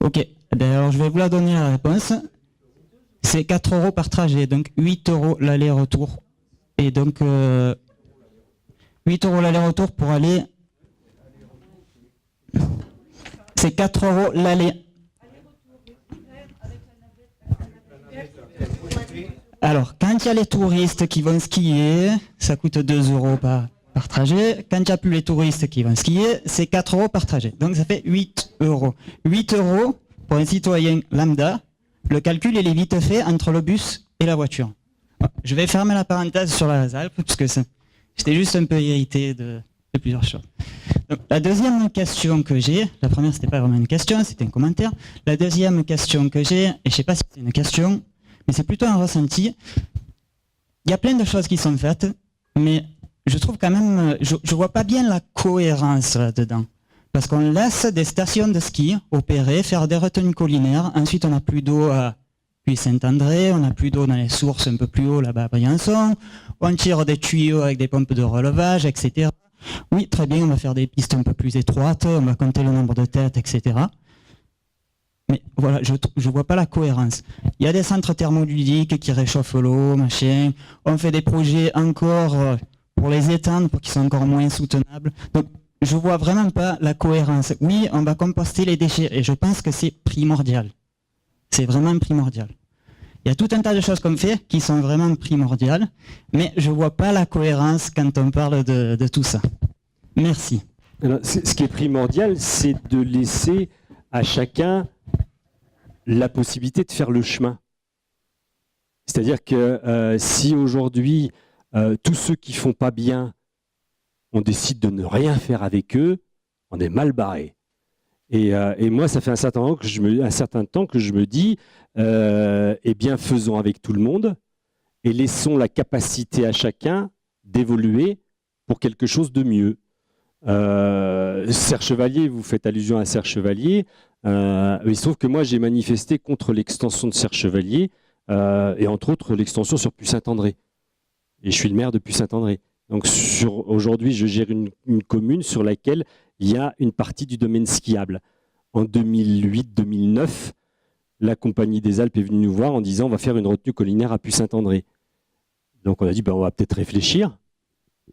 Ok, alors je vais vous la donner la réponse. C'est 4 € par trajet, donc 8 € l'aller-retour. Et donc 8 € l'aller-retour pour aller. C'est 4 € l'aller. Alors, quand il y a les touristes qui vont skier, ça coûte 2 € par trajet. Quand il n'y a plus les touristes qui vont skier, c'est 4 € par trajet. Donc ça fait 8 €. 8 € pour un citoyen lambda. Le calcul, il est vite fait entre le bus et la voiture. Je vais fermer la parenthèse sur la Résalp, parce que j'étais juste un peu irrité de plusieurs choses. Donc, la deuxième question que j'ai, la première, c'était pas vraiment une question, c'était un commentaire. La deuxième question que j'ai, et je ne sais pas si c'est une question, mais c'est plutôt un ressenti. Il y a plein de choses qui sont faites, mais je trouve quand même, je ne vois pas bien la cohérence là-dedans. Parce qu'on laisse des stations de ski opérer, faire des retenues collinaires. Ensuite, on n'a plus d'eau à Puy-Saint-André, on n'a plus d'eau dans les sources un peu plus haut là-bas à Briançon. On tire des tuyaux avec des pompes de relevage, etc. Oui, très bien, on va faire des pistes un peu plus étroites, on va compter le nombre de têtes, etc. Mais voilà, je ne vois pas la cohérence. Il y a des centres thermoludiques qui réchauffent l'eau, machin. On fait des projets encore pour les étendre, pour qu'ils soient encore moins soutenables. Donc, je vois vraiment pas la cohérence. Oui, on va composter les déchets et je pense que c'est primordial. C'est vraiment primordial. Il y a tout un tas de choses qu'on fait qui sont vraiment primordiales, mais je vois pas la cohérence quand on parle de tout ça. Merci. Alors, ce qui est primordial, c'est de laisser à chacun la possibilité de faire le chemin. C'est-à-dire que si aujourd'hui, tous ceux qui font pas bien, on décide de ne rien faire avec eux, on est mal barré. Et moi, ça fait un certain temps que je me dis, eh bien, faisons avec tout le monde et laissons la capacité à chacun d'évoluer pour quelque chose de mieux. Serre Chevalier, vous faites allusion à Serre Chevalier. Il se trouve que moi, j'ai manifesté contre l'extension de Serre Chevalier et entre autres l'extension sur Puy-Saint-André. Et je suis le maire de Puy-Saint-André. Donc aujourd'hui, je gère une commune sur laquelle il y a une partie du domaine skiable. En 2008-2009, la Compagnie des Alpes est venue nous voir en disant on va faire une retenue collinaire à Puy-Saint-André. Donc on a dit on va peut-être réfléchir.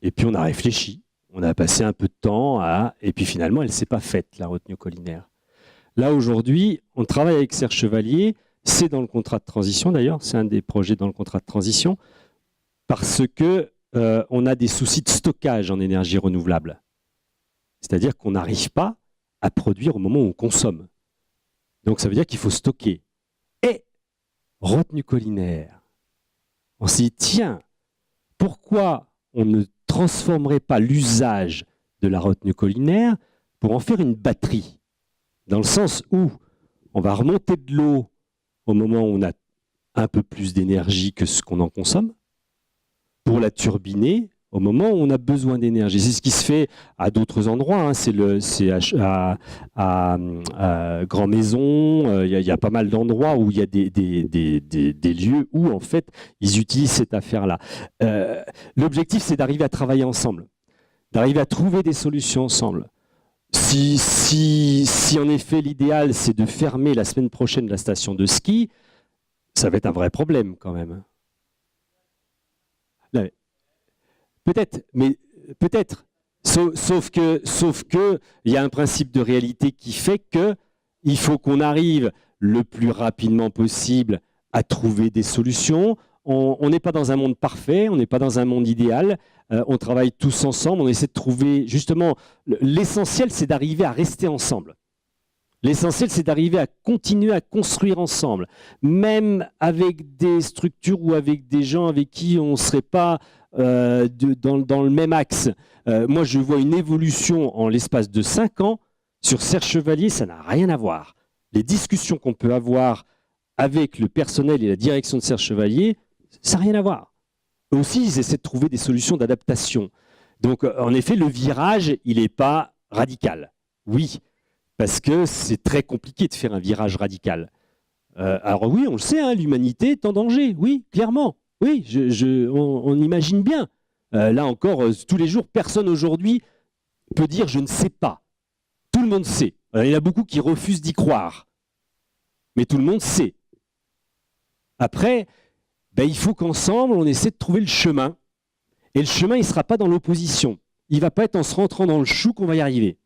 Et puis on a réfléchi. On a passé un peu de temps et puis finalement elle ne s'est pas faite, la retenue collinaire. Là aujourd'hui, on travaille avec Serre Chevalier. C'est dans le contrat de transition d'ailleurs. C'est un des projets dans le contrat de transition. Parce que on a des soucis de stockage en énergie renouvelable. C'est-à-dire qu'on n'arrive pas à produire au moment où on consomme. Donc ça veut dire qu'il faut stocker. Et retenue collinaire. On s'est dit, tiens, pourquoi on ne transformerait pas l'usage de la retenue collinaire pour en faire une batterie? Dans le sens où on va remonter de l'eau au moment où on a un peu plus d'énergie que ce qu'on en consomme, pour la turbiner au moment où on a besoin d'énergie. C'est ce qui se fait à d'autres endroits. Hein. C'est à Grand Maison. Il y a pas mal d'endroits où il y a des lieux où en fait ils utilisent cette affaire-là. L'objectif, c'est d'arriver à travailler ensemble, d'arriver à trouver des solutions ensemble. Si en effet l'idéal, c'est de fermer la semaine prochaine la station de ski, ça va être un vrai problème quand même. Peut-être, mais peut-être. Sauf que il y a un principe de réalité qui fait que il faut qu'on arrive le plus rapidement possible à trouver des solutions. On n'est pas dans un monde parfait, on n'est pas dans un monde idéal. On travaille tous ensemble, on essaie de trouver justement. L'essentiel, c'est d'arriver à rester ensemble. L'essentiel, c'est d'arriver à continuer à construire ensemble, même avec des structures ou avec des gens avec qui on ne serait pas dans le même axe. Moi, je vois une évolution en l'espace de 5 ans. Sur Serre Chevalier, ça n'a rien à voir. Les discussions qu'on peut avoir avec le personnel et la direction de Serre Chevalier, ça n'a rien à voir. Eux aussi, ils essaient de trouver des solutions d'adaptation. Donc, en effet, le virage, il n'est pas radical. Oui, parce que c'est très compliqué de faire un virage radical. Alors oui, on le sait, hein, l'humanité est en danger. Oui, clairement. Oui, on imagine bien. Là encore, tous les jours, personne aujourd'hui peut dire « je ne sais pas ». Tout le monde sait. Il y en a beaucoup qui refusent d'y croire. Mais tout le monde sait. Après, il faut qu'ensemble, on essaie de trouver le chemin. Et le chemin, il ne sera pas dans l'opposition. Il ne va pas être en se rentrant dans le chou qu'on va y arriver.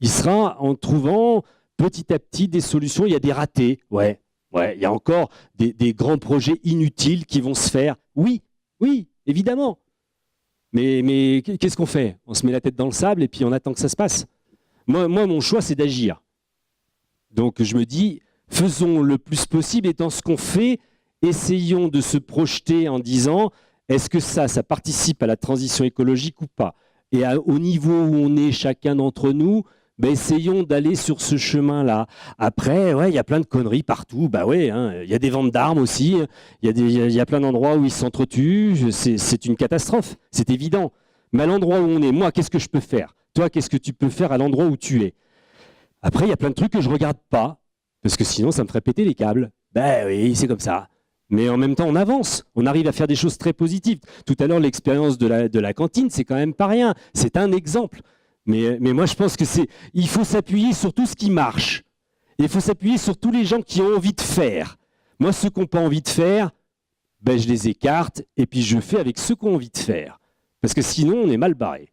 Il sera en trouvant petit à petit des solutions. Il y a des ratés, ouais. Ouais, il y a encore des grands projets inutiles qui vont se faire. Oui, évidemment. Mais qu'est-ce qu'on fait? On se met la tête dans le sable et puis on attend que ça se passe. Moi mon choix, c'est d'agir. Donc je me dis, faisons le plus possible et dans ce qu'on fait, essayons de se projeter en disant, est-ce que ça participe à la transition écologique ou pas? Et au niveau où on est chacun d'entre nous, essayons d'aller sur ce chemin-là. Après, il y a plein de conneries partout. Il y a des ventes d'armes aussi. Il y a plein d'endroits où ils s'entretuent. C'est une catastrophe, c'est évident. Mais à l'endroit où on est, moi, qu'est-ce que je peux faire? Toi, qu'est-ce que tu peux faire à l'endroit où tu es? Après, il y a plein de trucs que je ne regarde pas, parce que sinon, ça me ferait péter les câbles. Oui, c'est comme ça. Mais en même temps, on avance. On arrive à faire des choses très positives. Tout à l'heure, l'expérience de la cantine, c'est quand même pas rien. C'est un exemple. Mais moi, je pense il faut s'appuyer sur tout ce qui marche. Et il faut s'appuyer sur tous les gens qui ont envie de faire. Moi, ceux qui n'ont pas envie de faire, je les écarte et puis je fais avec ceux qui ont envie de faire. Parce que sinon, on est mal barré.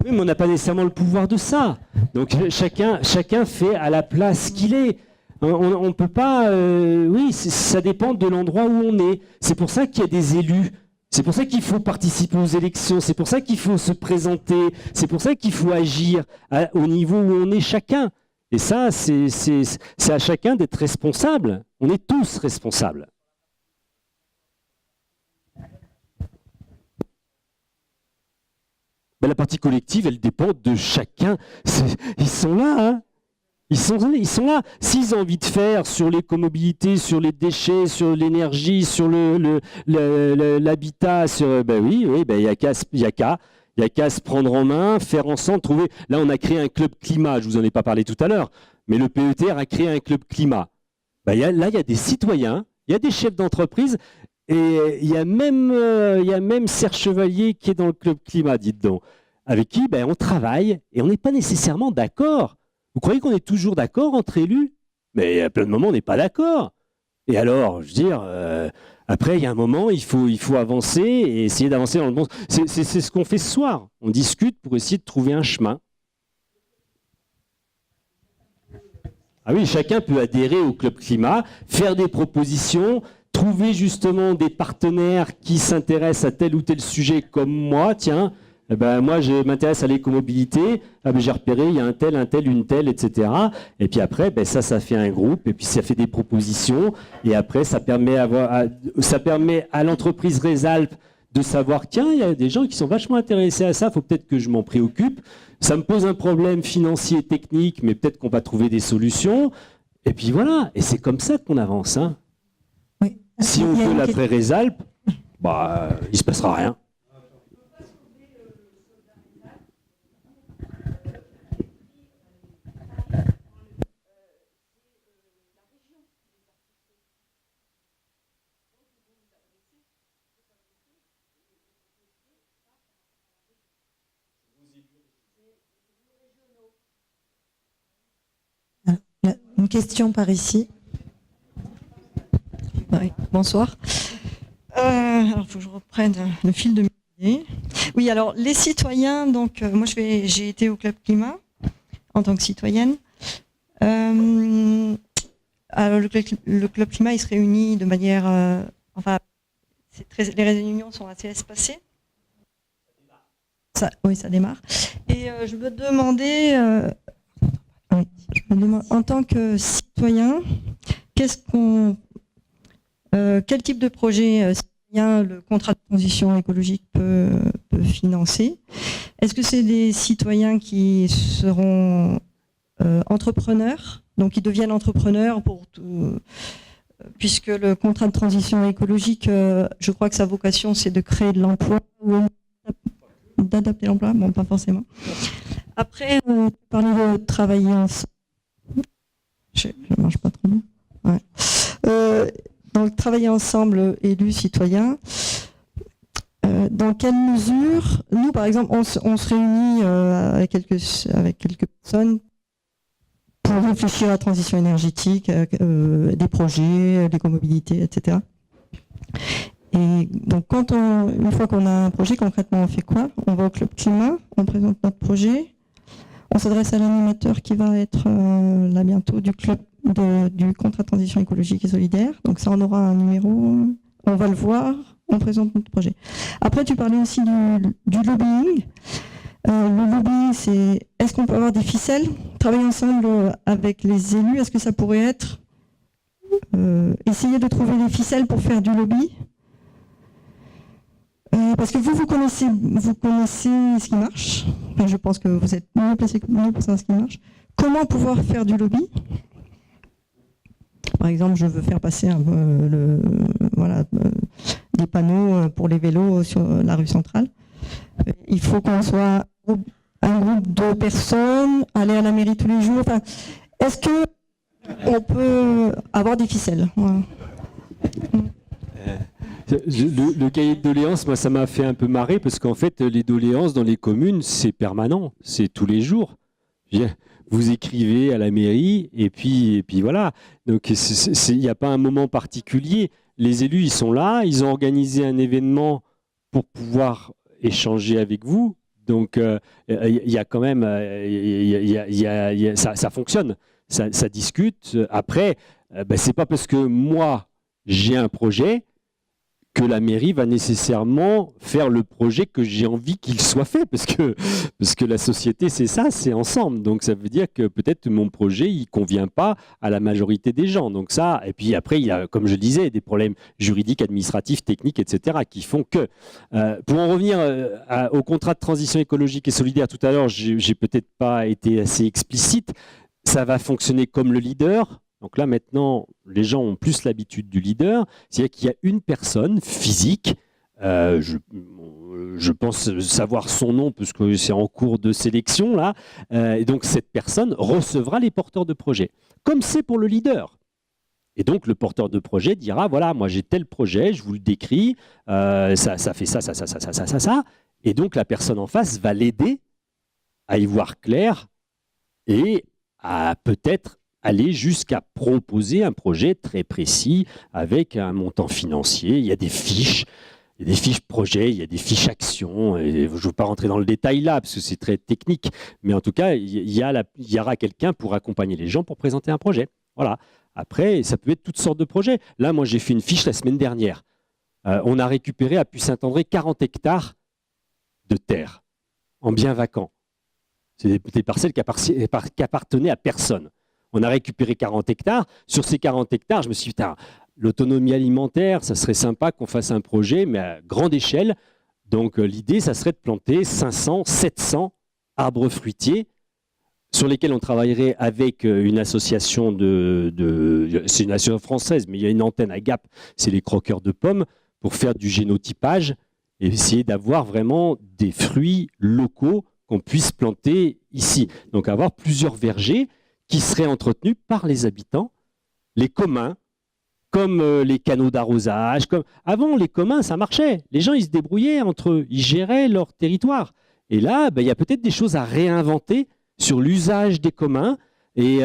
Oui, mais on n'a pas nécessairement le pouvoir de ça. Donc chacun fait à la place qu'il est. On ne peut pas... ça dépend de l'endroit où on est. C'est pour ça qu'il y a des élus. C'est pour ça qu'il faut participer aux élections. C'est pour ça qu'il faut se présenter. C'est pour ça qu'il faut agir au niveau où on est chacun. Et ça, c'est à chacun d'être responsable. On est tous responsables. La partie collective, elle dépend de chacun. Ils sont là, hein. Ils sont là. S'ils ont envie de faire sur l'écomobilité, sur les déchets, sur l'énergie, sur l'habitat, ben oui, ben il y a qu'à se prendre en main, faire ensemble, trouver. Là, on a créé un club climat. Je vous en ai pas parlé tout à l'heure, mais le PETR a créé un club climat. Ben, là, il y a des citoyens, il y a des chefs d'entreprise, et il y a même Serge Chevalier qui est dans le club climat, dites donc, avec qui ben, on travaille et on n'est pas nécessairement d'accord. Vous croyez qu'on est toujours d'accord entre élus? Mais à plein de moments, on n'est pas d'accord. Et alors, je veux dire, après, il y a un moment, il faut avancer et essayer d'avancer dans le bon sens. C'est ce qu'on fait ce soir. On discute pour essayer de trouver un chemin. Ah oui, chacun peut adhérer au Club Climat, faire des propositions, trouver justement des partenaires qui s'intéressent à tel ou tel sujet comme moi, tiens. Eh ben, moi, je m'intéresse à l'écomobilité. Ah ben, j'ai repéré, il y a un tel, une telle, etc. Et puis après, ben, ça fait un groupe. Et puis ça fait des propositions. Et après, ça permet à l'entreprise Resalp de savoir, tiens, il y a des gens qui sont vachement intéressés à ça. Il faut peut-être que je m'en préoccupe. Ça me pose un problème financier et technique, mais peut-être qu'on va trouver des solutions. Et puis voilà. Et c'est comme ça qu'on avance. Hein. Oui. Si on fait l'après Resalp, bah, il se passera rien. Une question par ici. Oui, bonsoir. Alors, il faut que je reprenne le fil de mes idées. Oui, alors, les citoyens, donc, moi, j'ai été au Club Climat en tant que citoyenne. Alors, le Club Climat, il se réunit de manière... les réunions sont assez espacées. Oui, ça démarre. Et je me demandais... en tant que citoyen, quel type de projet le contrat de transition écologique peut financer? Est-ce que c'est des citoyens qui seront entrepreneurs, donc qui deviennent entrepreneurs puisque le contrat de transition écologique, je crois que sa vocation c'est de créer de l'emploi ou d'adapter l'emploi, bon pas forcément. Après, on parlait de travailler ensemble. Je ne mange pas trop bien. Ouais. Donc, travailler ensemble, élus, citoyens. Dans quelle mesure, nous, par exemple, on se réunit avec quelques personnes pour réfléchir à la transition énergétique, des projets, l'écomobilité, etc. Et donc, une fois qu'on a un projet, concrètement, on fait quoi? On va au Club Climat, on présente notre projet. On s'adresse à l'animateur qui va être là bientôt du club du contrat de transition écologique et solidaire. Donc ça, on aura un numéro, on va le voir, on présente notre projet. Après, tu parlais aussi du lobbying. Le lobbying, c'est est-ce qu'on peut avoir des ficelles, travailler ensemble avec les élus? Est-ce que ça pourrait être essayer de trouver des ficelles pour faire du lobby? Parce que vous connaissez ce qui marche. Enfin, je pense que vous êtes mieux placé que moi pour savoir ce qui marche. Comment pouvoir faire du lobby? Par exemple, je veux faire passer des panneaux pour les vélos sur la rue centrale. Il faut qu'on soit un groupe de personnes, aller à la mairie tous les jours. Enfin, est-ce qu'on peut avoir des ficelles? Voilà. Le cahier de doléances, moi, ça m'a fait un peu marrer parce qu'en fait, les doléances dans les communes, c'est permanent, c'est tous les jours. Vous écrivez à la mairie et puis voilà. Donc, il n'y a pas un moment particulier. Les élus, ils sont là, ils ont organisé un événement pour pouvoir échanger avec vous. Donc, il y a quand même, ça fonctionne, ça discute. Après, c'est pas parce que moi, j'ai un projet que la mairie va nécessairement faire le projet que j'ai envie qu'il soit fait, parce que la société, c'est ça, c'est ensemble. Donc ça veut dire que peut-être mon projet, il convient pas à la majorité des gens. Donc ça, et puis après, il y a, comme je le disais, des problèmes juridiques, administratifs, techniques, etc., qui font que... pour en revenir au contrat de transition écologique et solidaire, tout à l'heure, j'ai peut-être pas été assez explicite. ça va fonctionner comme le leader. Donc là, maintenant, les gens ont plus l'habitude du leader. C'est-à-dire qu'il y a une personne physique, je pense savoir son nom parce que c'est en cours de sélection, là. Et donc, cette personne recevra les porteurs de projet, comme c'est pour le leader. Et donc, le porteur de projet dira, voilà, moi j'ai tel projet, je vous le décris, ça fait ça. Et donc, la personne en face va l'aider à y voir clair et à peut-être aller jusqu'à proposer un projet très précis avec un montant financier. Il y a des fiches. Il y a des fiches projets, il y a des fiches actions. Et je ne veux pas rentrer dans le détail là, parce que c'est très technique. Mais en tout cas, il y aura quelqu'un pour accompagner les gens pour présenter un projet. Voilà. Après, ça peut être toutes sortes de projets. Là, moi, j'ai fait une fiche la semaine dernière. On a récupéré à Puy-Saint-André 40 hectares de terre en bien vacants. C'est des parcelles qui appartenaient à personne. On a récupéré 40 hectares. Sur ces 40 hectares, je me suis dit, putain, l'autonomie alimentaire, ça serait sympa qu'on fasse un projet, mais à grande échelle. Donc l'idée, ça serait de planter 500, 700 arbres fruitiers sur lesquels on travaillerait avec une association c'est une association française, mais il y a une antenne à Gap, c'est les croqueurs de pommes, pour faire du génotypage et essayer d'avoir vraiment des fruits locaux qu'on puisse planter ici. Donc avoir plusieurs vergers qui seraient entretenus par les habitants, les communs, comme les canaux d'arrosage. Avant, les communs, ça marchait. Les gens, ils se débrouillaient entre eux, ils géraient leur territoire. Et là, il y a peut-être des choses à réinventer sur l'usage des communs et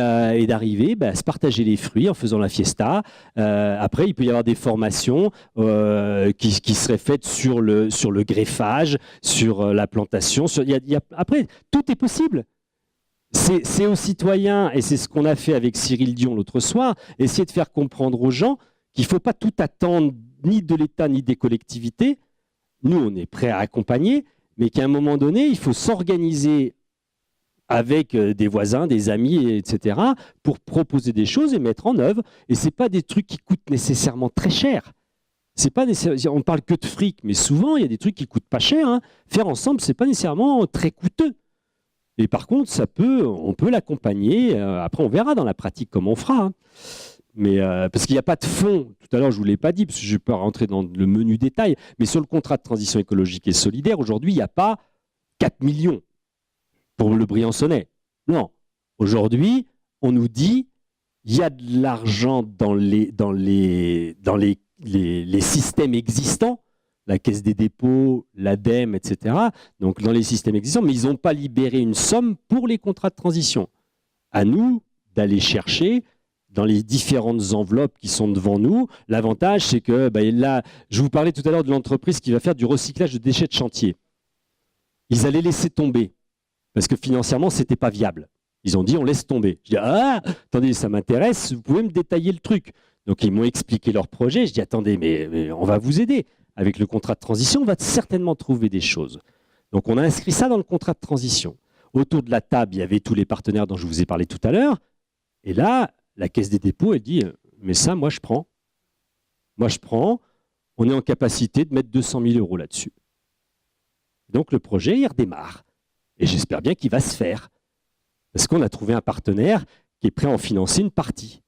d'arriver à se partager les fruits en faisant la fiesta. Après, il peut y avoir des formations qui seraient faites sur le greffage, sur la plantation. Après, tout est possible. C'est aux citoyens, et c'est ce qu'on a fait avec Cyril Dion l'autre soir, essayer de faire comprendre aux gens qu'il ne faut pas tout attendre ni de l'État ni des collectivités. Nous, on est prêts à accompagner, mais qu'à un moment donné, il faut s'organiser avec des voisins, des amis, etc., pour proposer des choses et mettre en œuvre. Et ce n'est pas des trucs qui coûtent nécessairement très cher. On parle que de fric, mais souvent, il y a des trucs qui ne coûtent pas cher. Hein. Faire ensemble, ce n'est pas nécessairement très coûteux. Et par contre, on peut l'accompagner. Après, on verra dans la pratique comment on fera. Hein. Mais, parce qu'il n'y a pas de fonds. Tout à l'heure, je ne vous l'ai pas dit, parce que je ne vais pas rentrer dans le menu détail. Mais sur le contrat de transition écologique et solidaire, aujourd'hui, il n'y a pas 4 millions pour le Briançonnais. Non. Aujourd'hui, on nous dit il y a de l'argent dans les systèmes existants, la Caisse des dépôts, l'ADEME, etc. Donc dans les systèmes existants, mais ils n'ont pas libéré une somme pour les contrats de transition. À nous d'aller chercher dans les différentes enveloppes qui sont devant nous. L'avantage, c'est que là, je vous parlais tout à l'heure de l'entreprise qui va faire du recyclage de déchets de chantier. Ils allaient laisser tomber parce que financièrement, ce n'était pas viable. Ils ont dit, on laisse tomber. Je dis, attendez, ça m'intéresse, vous pouvez me détailler le truc. Donc ils m'ont expliqué leur projet. Je dis, attendez, mais on va vous aider. Avec le contrat de transition, on va certainement trouver des choses. Donc on a inscrit ça dans le contrat de transition. Autour de la table, il y avait tous les partenaires dont je vous ai parlé tout à l'heure. Et là, la Caisse des dépôts, elle dit, mais ça, moi, je prends. Moi, je prends. On est en capacité de mettre 200 000 € là-dessus. Donc le projet, il redémarre. Et j'espère bien qu'il va se faire. Parce qu'on a trouvé un partenaire qui est prêt à en financer une partie.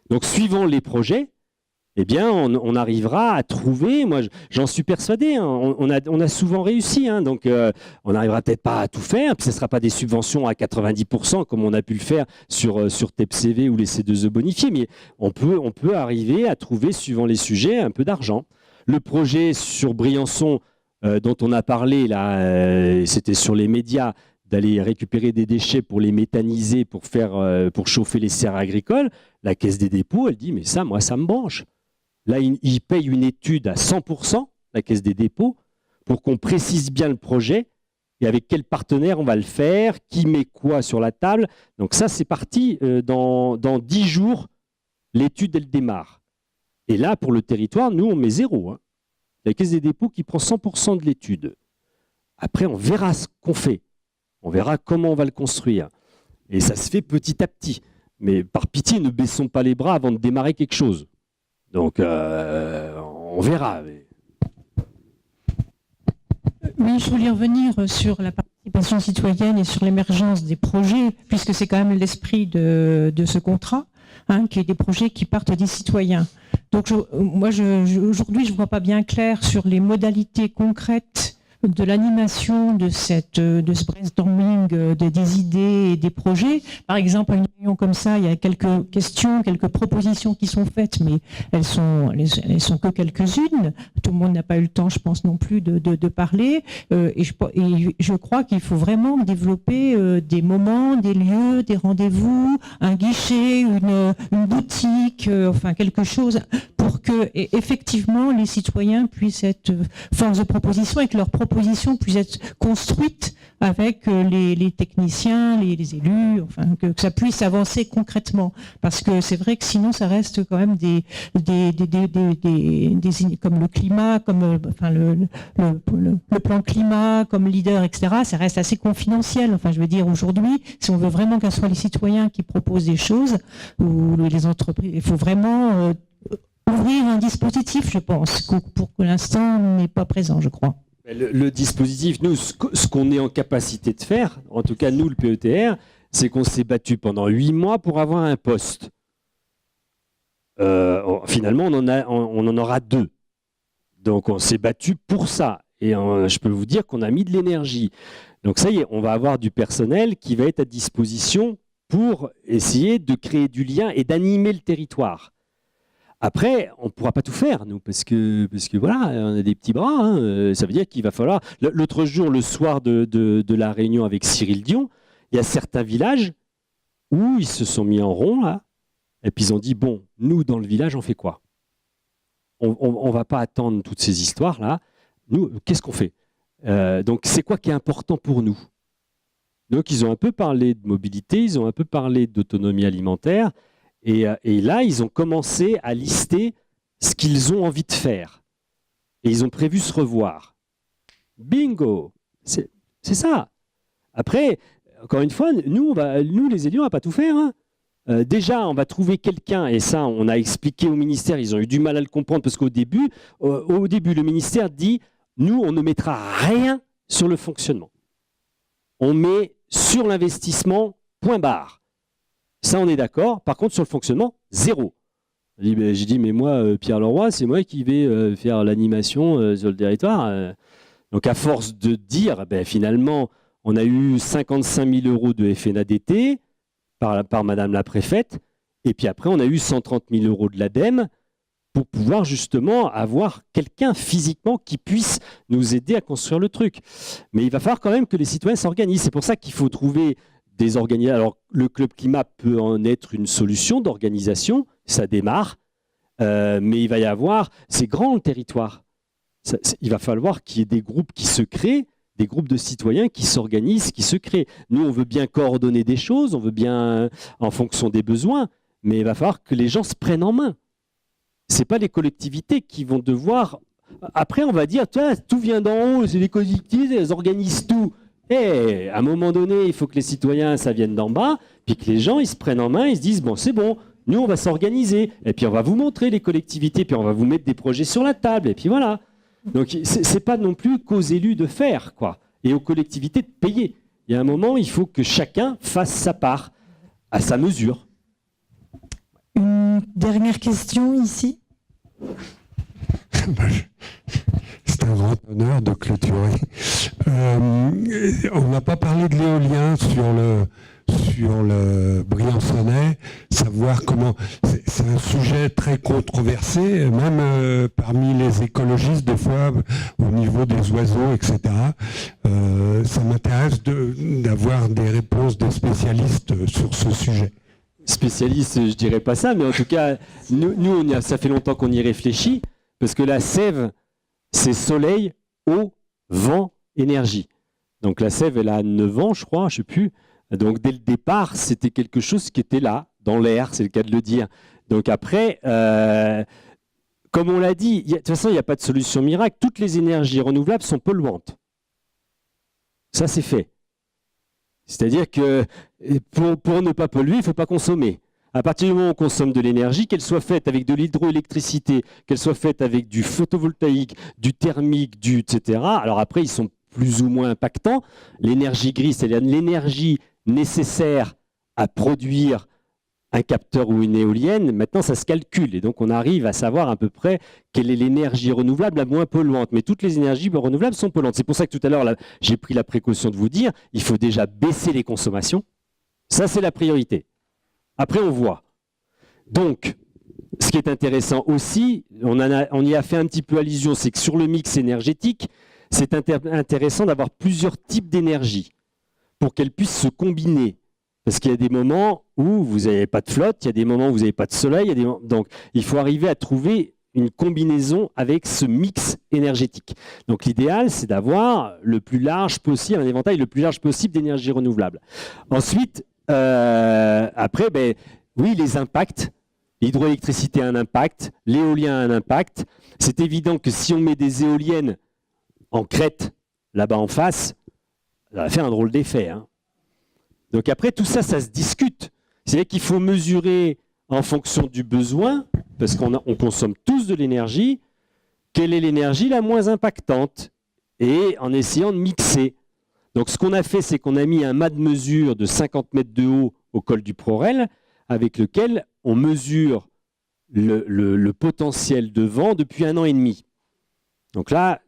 Donc suivant les projets, eh bien, on arrivera à trouver, moi j'en suis persuadé, hein, on a souvent réussi, hein, donc on n'arrivera peut-être pas à tout faire, puis ce ne sera pas des subventions à 90% comme on a pu le faire sur TEPCV ou les C2E bonifiés, mais on peut arriver à trouver, suivant les sujets, un peu d'argent. Le projet sur Briançon dont on a parlé, là, c'était sur les médias, d'aller récupérer des déchets pour les méthaniser, pour chauffer les serres agricoles, la Caisse des dépôts, elle dit, mais ça, moi, ça me branche. Là, ils payent une étude à 100%, la Caisse des dépôts, pour qu'on précise bien le projet et avec quel partenaire on va le faire, qui met quoi sur la table. Donc ça, c'est parti. Dans 10 jours, l'étude, elle démarre. Et là, pour le territoire, nous, on met 0. Hein. La Caisse des dépôts qui prend 100% de l'étude. Après, on verra ce qu'on fait. On verra comment on va le construire. Et ça se fait petit à petit. Mais par pitié, ne baissons pas les bras avant de démarrer quelque chose. Donc, on verra. Oui, je voulais revenir sur la partie participation citoyenne et sur l'émergence des projets, puisque c'est quand même l'esprit de ce contrat, qui est des projets qui partent des citoyens. Donc aujourd'hui, je ne vois pas bien clair sur les modalités concrètes de l'animation de ce brainstorming des idées et des projets. Par exemple, à une réunion comme ça, il y a quelques questions, quelques propositions qui sont faites, mais elles sont que quelques-unes. Tout le monde n'a pas eu le temps, je pense, non plus de parler. Et je crois qu'il faut vraiment développer des moments, des lieux, des rendez-vous, un guichet, une boutique, enfin quelque chose pour que effectivement les citoyens puissent être force de proposition et que leurs propositions puissent être construites avec les techniciens, les élus, enfin que ça puisse avancer concrètement. Parce que c'est vrai que sinon ça reste quand même comme le climat, comme enfin le plan climat, comme leader, etc. Ça reste assez confidentiel. Enfin, je veux dire aujourd'hui, si on veut vraiment qu'ce soit les citoyens qui proposent des choses ou les entreprises, il faut vraiment ouvrir un dispositif, je pense, pour que l'instant n'est pas présent, je crois. Le dispositif, nous, ce qu'on est en capacité de faire, en tout cas nous, le PETR, c'est qu'on s'est battu pendant 8 mois pour avoir un poste. Finalement, on en aura 2. Donc on s'est battu pour ça. Et je peux vous dire qu'on a mis de l'énergie. Donc ça y est, on va avoir du personnel qui va être à disposition pour essayer de créer du lien et d'animer le territoire. Après, on ne pourra pas tout faire, nous, parce que voilà, on a des petits bras. Ça veut dire qu'il va falloir... L'autre jour, le soir de la réunion avec Cyril Dion, il y a certains villages où ils se sont mis en rond, là, et puis ils ont dit, bon, nous, dans le village, on fait quoi? On ne va pas attendre toutes ces histoires-là. Nous, qu'est-ce qu'on fait? Donc, c'est quoi qui est important pour nous? Donc, ils ont un peu parlé de mobilité, ils ont un peu parlé d'autonomie alimentaire, et là, ils ont commencé à lister ce qu'ils ont envie de faire. Et ils ont prévu se revoir. Bingo! C'est ça. Après, encore une fois, nous les élus, on ne va pas tout faire. Déjà, on va trouver quelqu'un, et ça, on a expliqué au ministère, ils ont eu du mal à le comprendre, parce qu'au début, le ministère dit, nous, on ne mettra rien sur le fonctionnement. On met sur l'investissement, point barre. Ça, on est d'accord. Par contre, sur le fonctionnement, 0. J'ai dit, mais moi, Pierre Leroy, c'est moi qui vais faire l'animation sur le territoire. Donc, à force de dire, finalement, on a eu 55 000 € de FNADT par Madame la préfète, et puis après, on a eu 130 000 € de l'ADEME pour pouvoir justement avoir quelqu'un physiquement qui puisse nous aider à construire le truc. Mais il va falloir quand même que les citoyens s'organisent. C'est pour ça qu'il faut trouver des organisations. Alors, le Club Climat peut en être une solution d'organisation, ça démarre, mais il va y avoir, c'est grand le territoire. Il va falloir qu'il y ait des groupes qui se créent, des groupes de citoyens qui s'organisent, qui se créent. Nous, on veut bien coordonner des choses, on veut bien en fonction des besoins, mais il va falloir que les gens se prennent en main. Ce n'est pas les collectivités qui vont devoir... Après, on va dire, tout vient d'en haut, c'est les collectivités, elles organisent tout. Et à un moment donné, il faut que les citoyens, ça vienne d'en bas, puis que les gens, ils se prennent en main, ils se disent, bon, c'est bon, nous, on va s'organiser, et puis on va vous montrer les collectivités, puis on va vous mettre des projets sur la table, et puis voilà. Donc, c'est pas non plus qu'aux élus de faire, quoi, et aux collectivités de payer. Il y a un moment, il faut que chacun fasse sa part, à sa mesure. Une dernière question, ici. C'est un grand honneur de clôturer. On n'a pas parlé de l'éolien sur le Briançonnais, savoir comment... C'est un sujet très controversé, même parmi les écologistes, des fois, au niveau des oiseaux, etc. Ça m'intéresse d'avoir des réponses des spécialistes sur ce sujet. Spécialiste, je dirais pas ça, mais en tout cas, nous ça fait longtemps qu'on y réfléchit, parce que la sève, c'est soleil, eau, vent, énergie. Donc la sève, elle a 9 ans, je crois, je ne sais plus. Donc dès le départ, c'était quelque chose qui était là, dans l'air, c'est le cas de le dire. Donc après, comme on l'a dit, de toute façon, il n'y a pas de solution miracle. Toutes les énergies renouvelables sont polluantes. Ça, c'est fait. C'est-à-dire que pour ne pas polluer, il ne faut pas consommer. À partir du moment où on consomme de l'énergie, qu'elle soit faite avec de l'hydroélectricité, qu'elle soit faite avec du photovoltaïque, du thermique, etc. Alors après, ils sont plus ou moins impactant. L'énergie grise, c'est l'énergie nécessaire à produire un capteur ou une éolienne. Maintenant, ça se calcule. Et donc, on arrive à savoir à peu près quelle est l'énergie renouvelable la moins polluante. Mais toutes les énergies renouvelables sont polluantes. C'est pour ça que tout à l'heure, j'ai pris la précaution de vous dire, il faut déjà baisser les consommations. Ça, c'est la priorité. Après, on voit. Donc, ce qui est intéressant aussi, on y a fait un petit peu allusion, c'est que sur le mix énergétique, c'est intéressant d'avoir plusieurs types d'énergie pour qu'elles puissent se combiner. Parce qu'il y a des moments où vous n'avez pas de flotte, il y a des moments où vous n'avez pas de soleil, donc il faut arriver à trouver une combinaison avec ce mix énergétique. Donc l'idéal, c'est d'avoir le plus large possible, un éventail le plus large possible d'énergie renouvelable. Ensuite, après, oui, les impacts. L'hydroélectricité a un impact, l'éolien a un impact. C'est évident que si on met des éoliennes en crête, là-bas en face, ça va faire un drôle d'effet. Hein. Donc après, tout ça, ça se discute. C'est-à-dire qu'il faut mesurer en fonction du besoin, parce qu'on consomme tous de l'énergie, quelle est l'énergie la moins impactante, et en essayant de mixer. Donc ce qu'on a fait, c'est qu'on a mis un mât de mesure de 50 mètres de haut au col du Prorel, avec lequel on mesure le potentiel de vent depuis 1 an et demi. Donc là,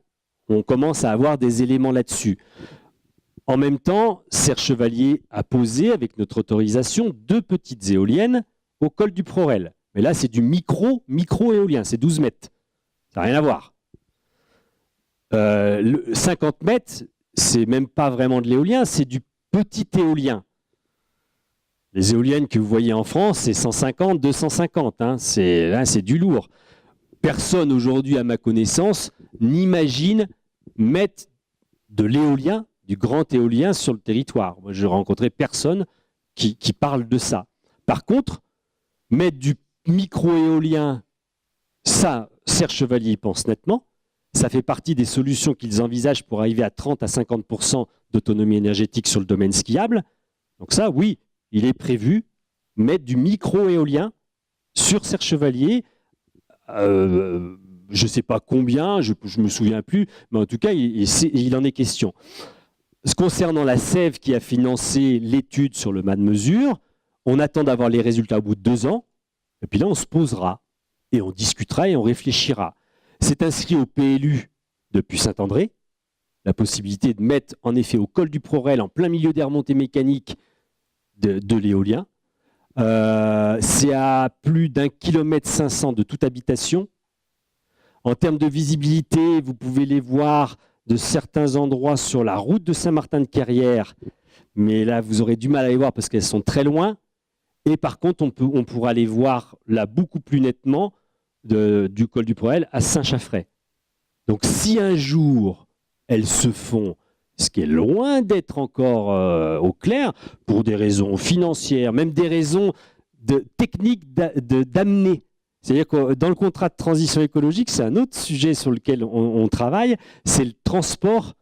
on commence à avoir des éléments là-dessus. En même temps, Serre Chevalier a posé, avec notre autorisation, 2 petites éoliennes au col du Prorel. Mais là, c'est du micro-éolien, c'est 12 mètres. Ça n'a rien à voir. 50 mètres, c'est même pas vraiment de l'éolien, c'est du petit éolien. Les éoliennes que vous voyez en France, c'est 150, 250. Hein. C'est du lourd. Personne aujourd'hui, à ma connaissance, n'imagine mettre de l'éolien, du grand éolien sur le territoire. Moi, je n'ai rencontré personne qui parle de ça. Par contre, mettre du micro-éolien, ça, Serre Chevalier y pense nettement. Ça fait partie des solutions qu'ils envisagent pour arriver à 30 à 50% d'autonomie énergétique sur le domaine skiable. Donc ça, oui, il est prévu mettre du micro-éolien sur Serre Chevalier. Je ne sais pas combien, je ne me souviens plus, mais en tout cas, il en est question. Concernant la Sève qui a financé l'étude sur le mât de mesure, on attend d'avoir les résultats au bout de 2 ans, et puis là, on se posera, et on discutera et on réfléchira. C'est inscrit au PLU depuis Saint-André, la possibilité de mettre en effet au col du Prorel, en plein milieu des remontées mécaniques, de l'éolien. C'est à plus d'1,5 km de toute habitation. En termes de visibilité, vous pouvez les voir de certains endroits sur la route de Saint-Martin-de-Carrière, mais là, vous aurez du mal à les voir parce qu'elles sont très loin. Et par contre, on pourra les voir là beaucoup plus nettement du col du Prorel à Saint-Chaffray. Donc si un jour, elles se font, ce qui est loin d'être encore au clair, pour des raisons financières, même des raisons techniques d'amener. C'est-à-dire que dans le contrat de transition écologique, c'est un autre sujet sur lequel on travaille, c'est le transport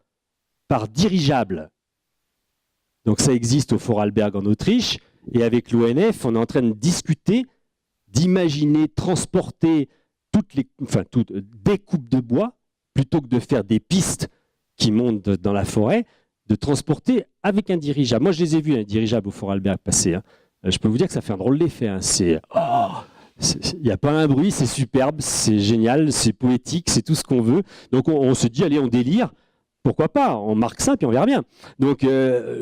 par dirigeable. Donc ça existe au Vorarlberg en Autriche, et avec l'ONF, on est en train de discuter, d'imaginer transporter des coupes de bois, plutôt que de faire des pistes qui montent dans la forêt, de transporter avec un dirigeable. Moi, je les ai vus, un dirigeable au Vorarlberg passer. Hein. Je peux vous dire que ça fait un drôle d'effet. Hein. Il n'y a pas un bruit, c'est superbe, c'est génial, c'est poétique, c'est tout ce qu'on veut. Donc on se dit, allez, on délire, pourquoi pas, on marque ça, puis on verra bien. Donc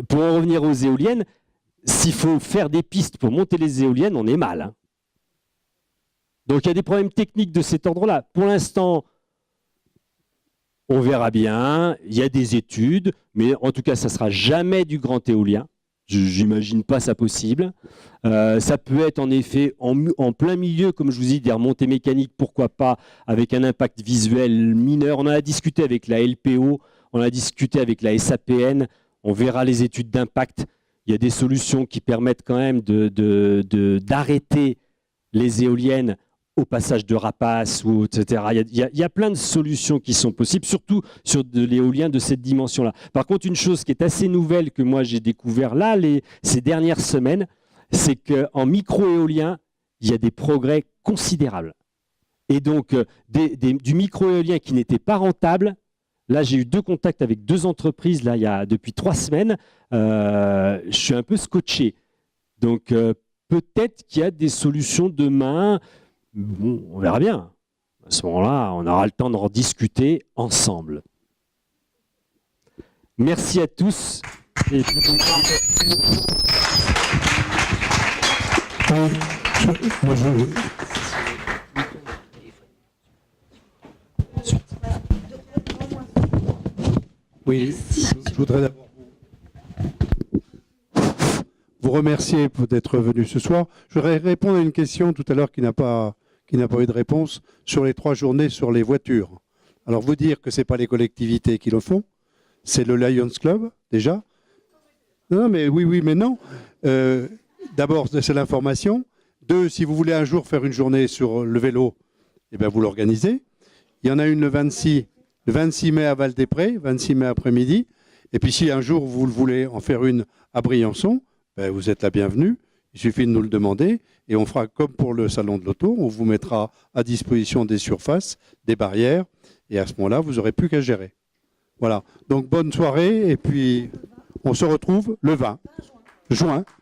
pour en revenir aux éoliennes, s'il faut faire des pistes pour monter les éoliennes, on est mal. Hein. Donc il y a des problèmes techniques de cet ordre-là. Pour l'instant, on verra bien, il y a des études, mais en tout cas, ça ne sera jamais du grand éolien. Je n'imagine pas ça possible. Ça peut être en effet en plein milieu, comme je vous dis, des remontées mécaniques, pourquoi pas, avec un impact visuel mineur. On en a discuté avec la LPO, on a discuté avec la SAPN, on verra les études d'impact. Il y a des solutions qui permettent quand même d'arrêter les éoliennes au passage de rapaces, etc. Il y a plein de solutions qui sont possibles, surtout sur de l'éolien de cette dimension-là. Par contre, une chose qui est assez nouvelle que moi j'ai découvert là, ces dernières semaines, c'est qu'en micro-éolien, il y a des progrès considérables. Et donc, du micro-éolien qui n'était pas rentable Là, j'ai eu 2 contacts avec 2 entreprises là, depuis 3 semaines. Je suis un peu scotché. Donc, peut-être qu'il y a des solutions demain. Bon, on verra bien. À ce moment-là, on aura le temps d'en discuter ensemble. Merci à tous. Et... Oui, je voudrais d'abord vous remercier d'être venu ce soir. Je voudrais répondre à une question tout à l'heure qui n'a pas eu de réponse sur les 3 journées sur les voitures. Alors vous dire que ce n'est pas les collectivités qui le font, c'est le Lions Club déjà. Non, mais oui, mais non. D'abord, c'est l'information. 2, si vous voulez un jour faire une journée sur le vélo, eh bien vous l'organisez. Il y en a une le 26 mai à Val-des-Prés, 26 mai après-midi. Et puis si un jour vous voulez en faire une à Briançon, ben, vous êtes la bienvenue. Il suffit de nous le demander et on fera comme pour le salon de l'auto. On vous mettra à disposition des surfaces, des barrières et à ce moment-là, vous n'aurez plus qu'à gérer. Voilà. Donc bonne soirée et puis on se retrouve le 20 juin.